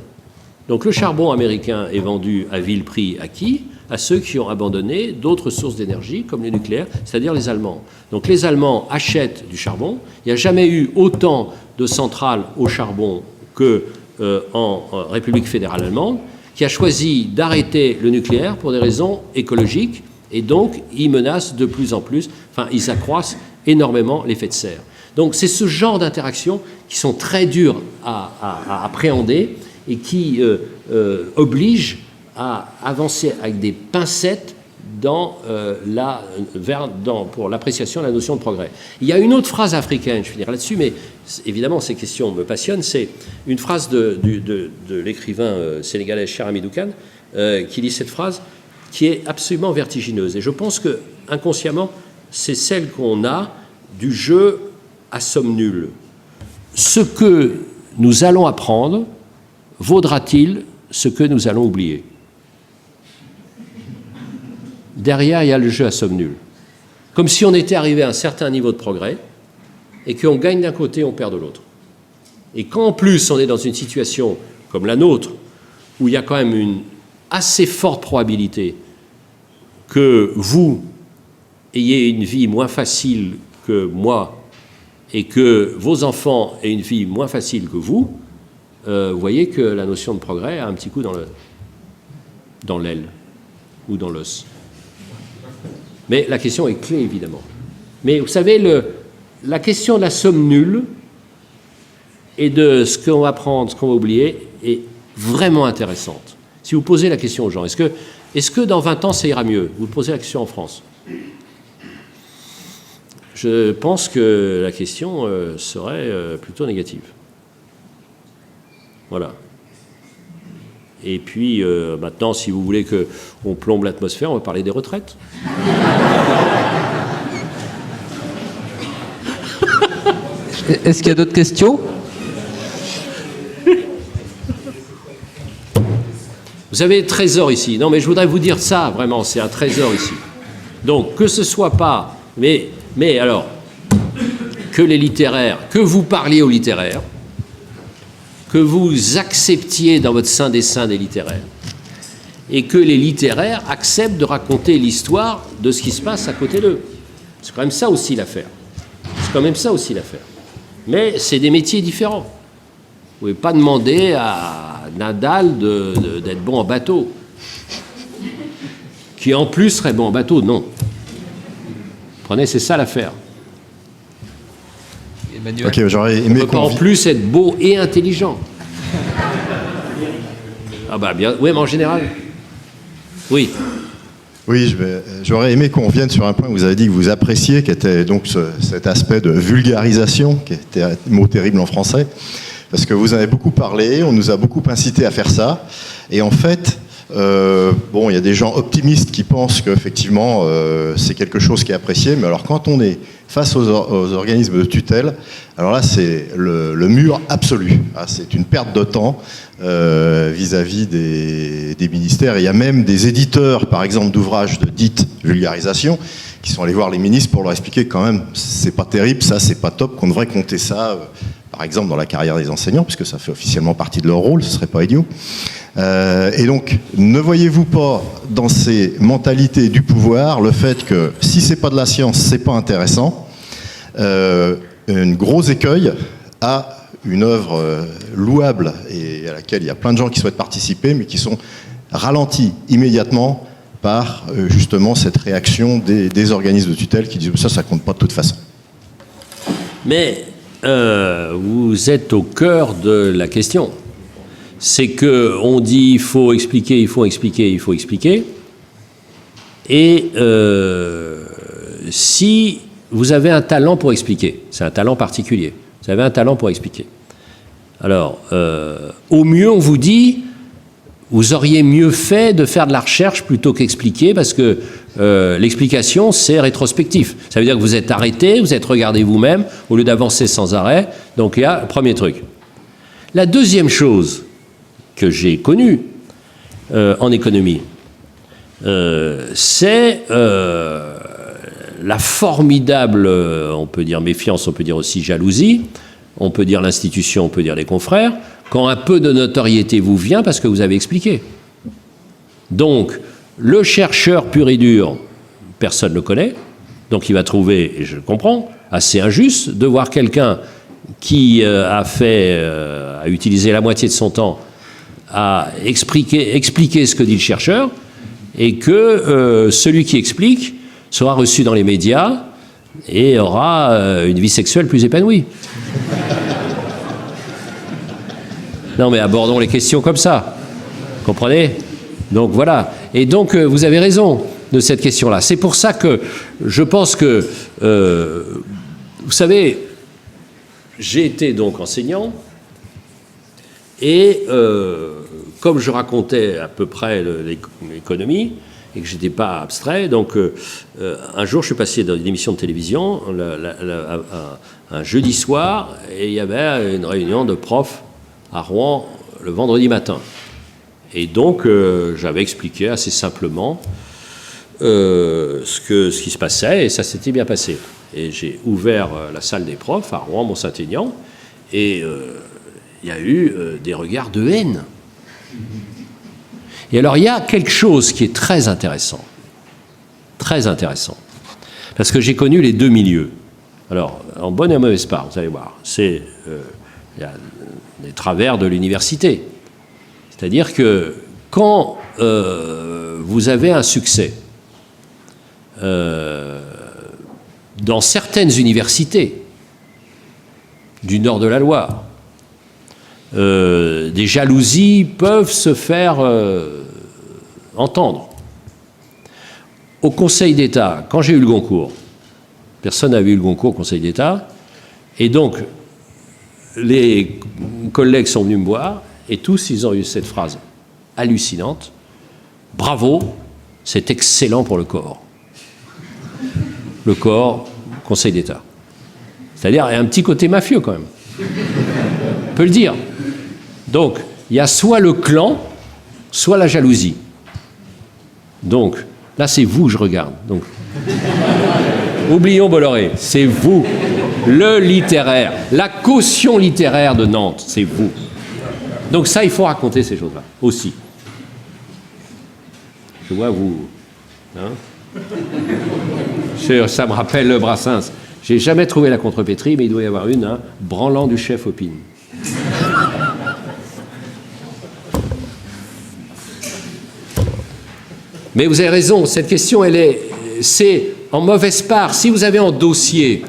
Donc le charbon américain est vendu à vil prix à qui ? À ceux qui ont abandonné d'autres sources d'énergie, comme le nucléaire, c'est-à-dire les Allemands. Donc les Allemands achètent du charbon. Il n'y a jamais eu autant de centrales au charbon qu'en République fédérale allemande, qui a choisi d'arrêter le nucléaire pour des raisons écologiques, et donc ils menacent de plus en plus, enfin ils accroissent énormément l'effet de serre. Donc c'est ce genre d'interactions qui sont très dures à appréhender et qui obligent à avancer avec des pincettes pour l'appréciation de la notion de progrès. Il y a une autre phrase africaine, je finirai là-dessus, mais évidemment ces questions me passionnent, c'est une phrase de l'écrivain sénégalais Cher Hamidou Kane qui dit cette phrase qui est absolument vertigineuse. Et je pense que inconsciemment, c'est celle qu'on a du jeu à somme nulle. Ce que nous allons apprendre vaudra-t-il ce que nous allons oublier ? Derrière, il y a le jeu à somme nulle. Comme si on était arrivé à un certain niveau de progrès et qu'on gagne d'un côté, on perd de l'autre. Et quand en plus on est dans une situation comme la nôtre, où il y a quand même une assez forte probabilité que vous ayez une vie moins facile que moi et que vos enfants aient une vie moins facile que vous voyez que la notion de progrès a un petit coup dans l'aile ou dans l'os. Mais la question est clé, évidemment. Mais vous savez, la question de la somme nulle, et de ce qu'on va prendre, ce qu'on va oublier, est vraiment intéressante. Si vous posez la question aux gens, est-ce que dans 20 ans, ça ira mieux? Vous posez la question en France. Je pense que la question serait plutôt négative. Voilà. Et puis, maintenant, si vous voulez qu'on plombe l'atmosphère, on va parler des retraites. Est-ce qu'il y a d'autres questions? Vous avez le trésor ici. Non, mais je voudrais vous dire ça, vraiment, c'est un trésor ici. Donc, que ce soit pas... Mais alors, que les littéraires, que vous parliez aux littéraires, que vous acceptiez dans votre sein des saints des littéraires, et que les littéraires acceptent de raconter l'histoire de ce qui se passe à côté d'eux. C'est quand même ça aussi l'affaire. C'est quand même ça aussi l'affaire. Mais c'est des métiers différents. Vous ne pouvez pas demander à Nadal d'être bon en bateau. Qui en plus serait bon en bateau, non. Prenez, c'est ça l'affaire. Emmanuel. Ok, j'aurais On ne peut pas en plus être beau et intelligent. Ah bah bien, oui, mais en général. Oui. Oui, j'aurais aimé qu'on revienne sur un point que vous avez dit que vous appréciez, qui était donc cet aspect de vulgarisation, qui était un mot terrible en français, parce que vous en avez beaucoup parlé, on nous a beaucoup incité à faire ça, et en fait, bon, il y a des gens optimistes qui pensent qu'effectivement, c'est quelque chose qui est apprécié, mais alors quand on est face aux organismes de tutelle, alors là, c'est le mur absolu. Ah, c'est une perte de temps vis-à-vis des ministères. Et il y a même des éditeurs, par exemple, d'ouvrages de dite vulgarisation, qui sont allés voir les ministres pour leur expliquer que quand même, c'est pas terrible, ça, c'est pas top, qu'on devrait compter ça, par exemple, dans la carrière des enseignants, puisque ça fait officiellement partie de leur rôle, ce serait pas idiot. Et donc, ne voyez-vous pas dans ces mentalités du pouvoir le fait que si c'est pas de la science, c'est pas intéressant, un gros écueil à une œuvre louable et à laquelle il y a plein de gens qui souhaitent participer, mais qui sont ralentis immédiatement par justement cette réaction des organismes de tutelle qui disent ça compte pas de toute façon. Mais vous êtes au cœur de la question. C'est qu'on dit il faut expliquer, il faut expliquer, il faut expliquer. Et si vous avez un talent pour expliquer, c'est un talent particulier, vous avez un talent pour expliquer. Alors, au mieux, on vous dit, vous auriez mieux fait de faire de la recherche plutôt qu'expliquer, parce que l'explication, c'est rétrospectif. Ça veut dire que vous êtes arrêté, vous êtes regardé vous-même, au lieu d'avancer sans arrêt. Donc, il y a le premier truc. La deuxième chose que j'ai connue en économie, c'est la formidable, on peut dire méfiance, on peut dire aussi jalousie, on peut dire l'institution, on peut dire les confrères, quand un peu de notoriété vous vient parce que vous avez expliqué. Donc, le chercheur pur et dur, personne ne le connaît, donc il va trouver, et je comprends, assez injuste de voir quelqu'un qui a utilisé la moitié de son temps à expliquer ce que dit le chercheur, et que celui qui explique sera reçu dans les médias et aura une vie sexuelle plus épanouie. Non, mais abordons les questions comme ça. Comprenez? Donc voilà. Et donc vous avez raison de cette question-là. C'est pour ça que je pense que, vous savez, j'ai été donc enseignant et comme je racontais à peu près l'économie et que je n'étais pas abstrait, donc un jour je suis passé dans une émission de télévision un jeudi soir et il y avait une réunion de profs à Rouen le vendredi matin. Et donc j'avais expliqué assez simplement ce qui se passait et ça s'était bien passé. Et j'ai ouvert la salle des profs à Rouen, Mont-Saint-Aignan, et il y a eu des regards de haine. Et alors, il y a quelque chose qui est très intéressant, parce que j'ai connu les deux milieux. Alors, en bonne et en mauvaise part, vous allez voir, c'est il y a les travers de l'université. C'est-à-dire que quand vous avez un succès dans certaines universités du nord de la Loire, des jalousies peuvent se faire entendre. Au Conseil d'État, quand j'ai eu le Goncourt, personne n'avait eu le Goncourt au Conseil d'État, et donc les collègues sont venus me voir, et tous ils ont eu cette phrase hallucinante: bravo, c'est excellent pour le corps. Le corps, Conseil d'État. C'est-à-dire, il y a un petit côté mafieux quand même. On peut le dire. Donc, il y a soit le clan, soit la jalousie. Donc, là, c'est vous que je regarde. Donc, oublions Bolloré, c'est vous. Le littéraire, la caution littéraire de Nantes, c'est vous. Donc ça, il faut raconter ces choses-là, aussi. Je vois vous... Hein, ça me rappelle le Brassens. J'ai jamais trouvé la contrepétrie, mais il doit y avoir une, hein, branlant du chef opine. Mais vous avez raison, cette question, c'est en mauvaise part. Si vous avez en dossier,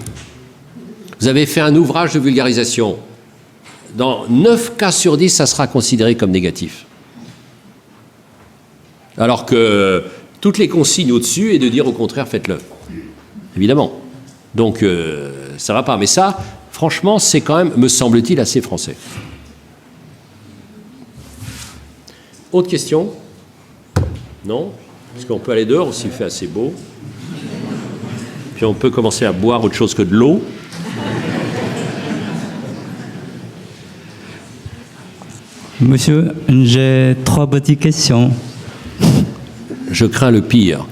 vous avez fait un ouvrage de vulgarisation, dans 9 cas sur 10, ça sera considéré comme négatif. Alors que toutes les consignes au-dessus est de dire au contraire, faites-le. Évidemment. Donc, ça ne va pas. Mais ça, franchement, c'est quand même, me semble-t-il, assez français. Autre question? Non? Parce qu'on peut aller dehors s'il fait assez beau. Puis on peut commencer à boire autre chose que de l'eau. Monsieur, j'ai 3 petites questions. Je crains le pire.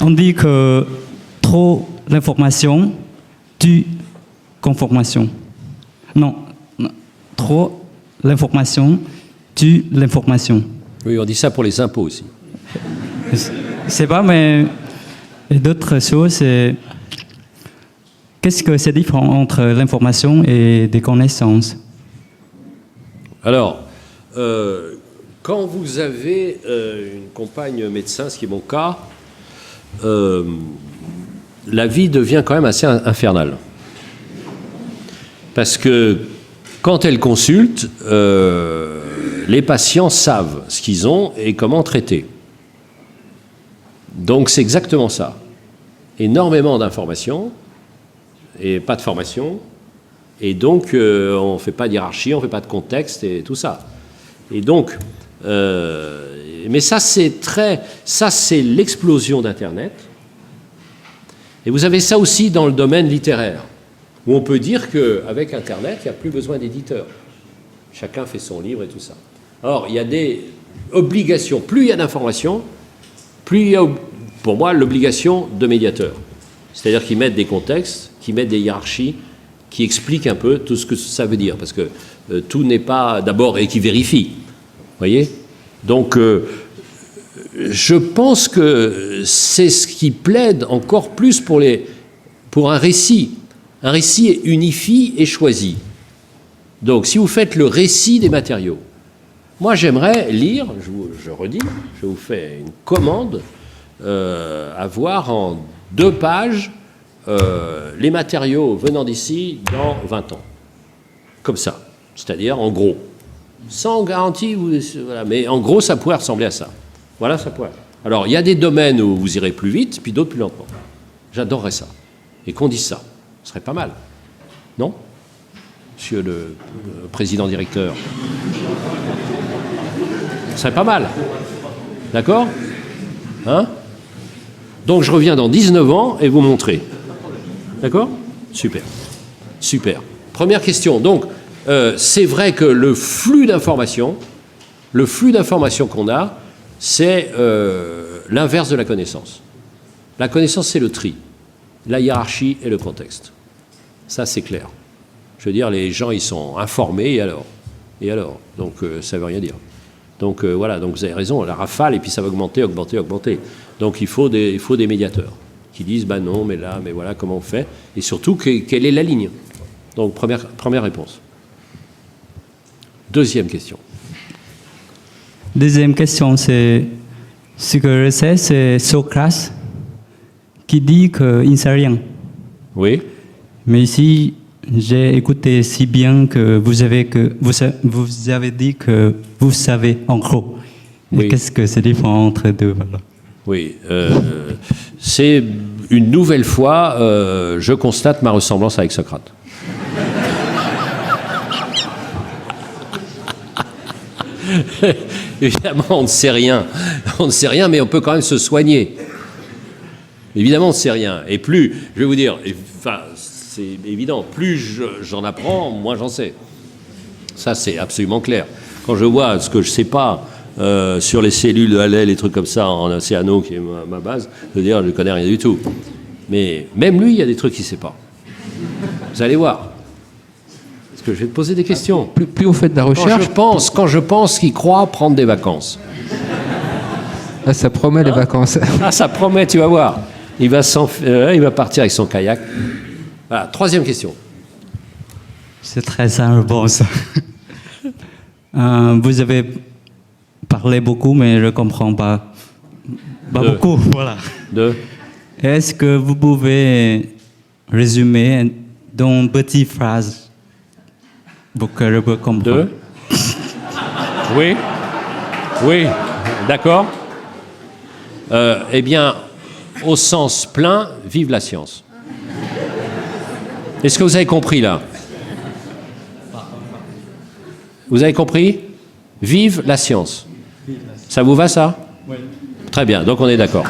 On dit que trop d'informations tue conformation. Non, trop l'information tue l'information. Oui, on dit ça pour les impôts aussi. C'est pas, mais d'autres choses, c'est... Qu'est-ce que c'est différent entre l'information et des connaissances? Alors, quand vous avez une compagne médecin, ce qui est mon cas, la vie devient quand même assez infernale. Parce que quand elle consulte, les patients savent ce qu'ils ont et comment traiter. Donc c'est exactement ça. Énormément d'informations et pas de formation. Et donc on ne fait pas d'hiérarchie, on ne fait pas de contexte et tout ça. Et donc, mais ça c'est l'explosion d'Internet. Et vous avez ça aussi dans le domaine littéraire, où on peut dire qu'avec Internet, il n'y a plus besoin d'éditeurs. Chacun fait son livre et tout ça. Or, il y a des obligations. Plus il y a d'informations, plus il y a, pour moi, l'obligation de médiateurs. C'est-à-dire qu'ils mettent des contextes, qu'ils mettent des hiérarchies, qui expliquent un peu tout ce que ça veut dire. Parce que tout n'est pas d'abord... et qui vérifient. Vous voyez? Donc, je pense que c'est ce qui plaide encore plus pour un récit. Un récit unifie et choisi. Donc, si vous faites le récit des matériaux, moi, j'aimerais lire, je redis, je vous fais une commande, avoir en 2 pages les matériaux venant d'ici dans 20 ans. Comme ça. C'est-à-dire, en gros. Sans garantie, voilà, mais en gros, ça pourrait ressembler à ça. Voilà, ça pourrait. Alors, il y a des domaines où vous irez plus vite, puis d'autres plus lentement. J'adorerais ça. Et qu'on dise ça. Ce serait pas mal. Non, monsieur le président-directeur? Ce serait pas mal. D'accord? Hein? Donc, je reviens dans 19 ans et vous montrez. D'accord? Super. Super. Première question. Donc, c'est vrai que le flux d'informations qu'on a, c'est l'inverse de la connaissance. La connaissance, c'est le tri. La hiérarchie et le contexte. Ça, c'est clair. Je veux dire, les gens, ils sont informés, et alors? Et alors? Donc, ça ne veut rien dire. Donc, voilà, donc vous avez raison, la rafale, et puis ça va augmenter. Donc, il faut des médiateurs qui disent, bah non, mais là, mais voilà, comment on fait? Et surtout, quelle est la ligne? Donc, première réponse. Deuxième question. Deuxième question, c'est... Ce que je sais, c'est Socrate qui dit qu'il ne sait rien. Oui. Mais ici, j'ai écouté si bien que vous avez dit que vous savez en gros. Oui. Qu'est-ce que c'est différent entre deux, voilà. Oui, c'est une nouvelle fois, je constate ma ressemblance avec Socrate. Évidemment, on ne sait rien. On ne sait rien, mais on peut quand même se soigner. Évidemment, on ne sait rien. Et plus, je vais vous dire, enfin, c'est évident, plus j'en apprends, moins j'en sais. Ça, c'est absolument clair. Quand je vois ce que je ne sais pas sur les cellules de Halley, les trucs comme ça, en océano, qui est ma base, je veux dire, je ne connais rien du tout. Mais même lui, il y a des trucs qu'il ne sait pas. Vous allez voir. Parce que je vais te poser des questions. Plus vous faites de la recherche... Quand je pense qu'il croit prendre des vacances. Ah, ça promet les vacances. Ah, ça promet, tu vas voir. Il va partir avec son kayak. Voilà, troisième question. C'est très simple, bon, ça. Vous avez parlé beaucoup, mais je ne comprends pas. Pas beaucoup, voilà. Est-ce que vous pouvez résumer dans une petite phrase pour que je peux comprendre? Oui. Oui, d'accord. Eh bien, au sens plein, vive la science. Est-ce que vous avez compris, là? Vous avez compris? Vive la science. Ça vous va, ça? Oui. Très bien, donc on est d'accord.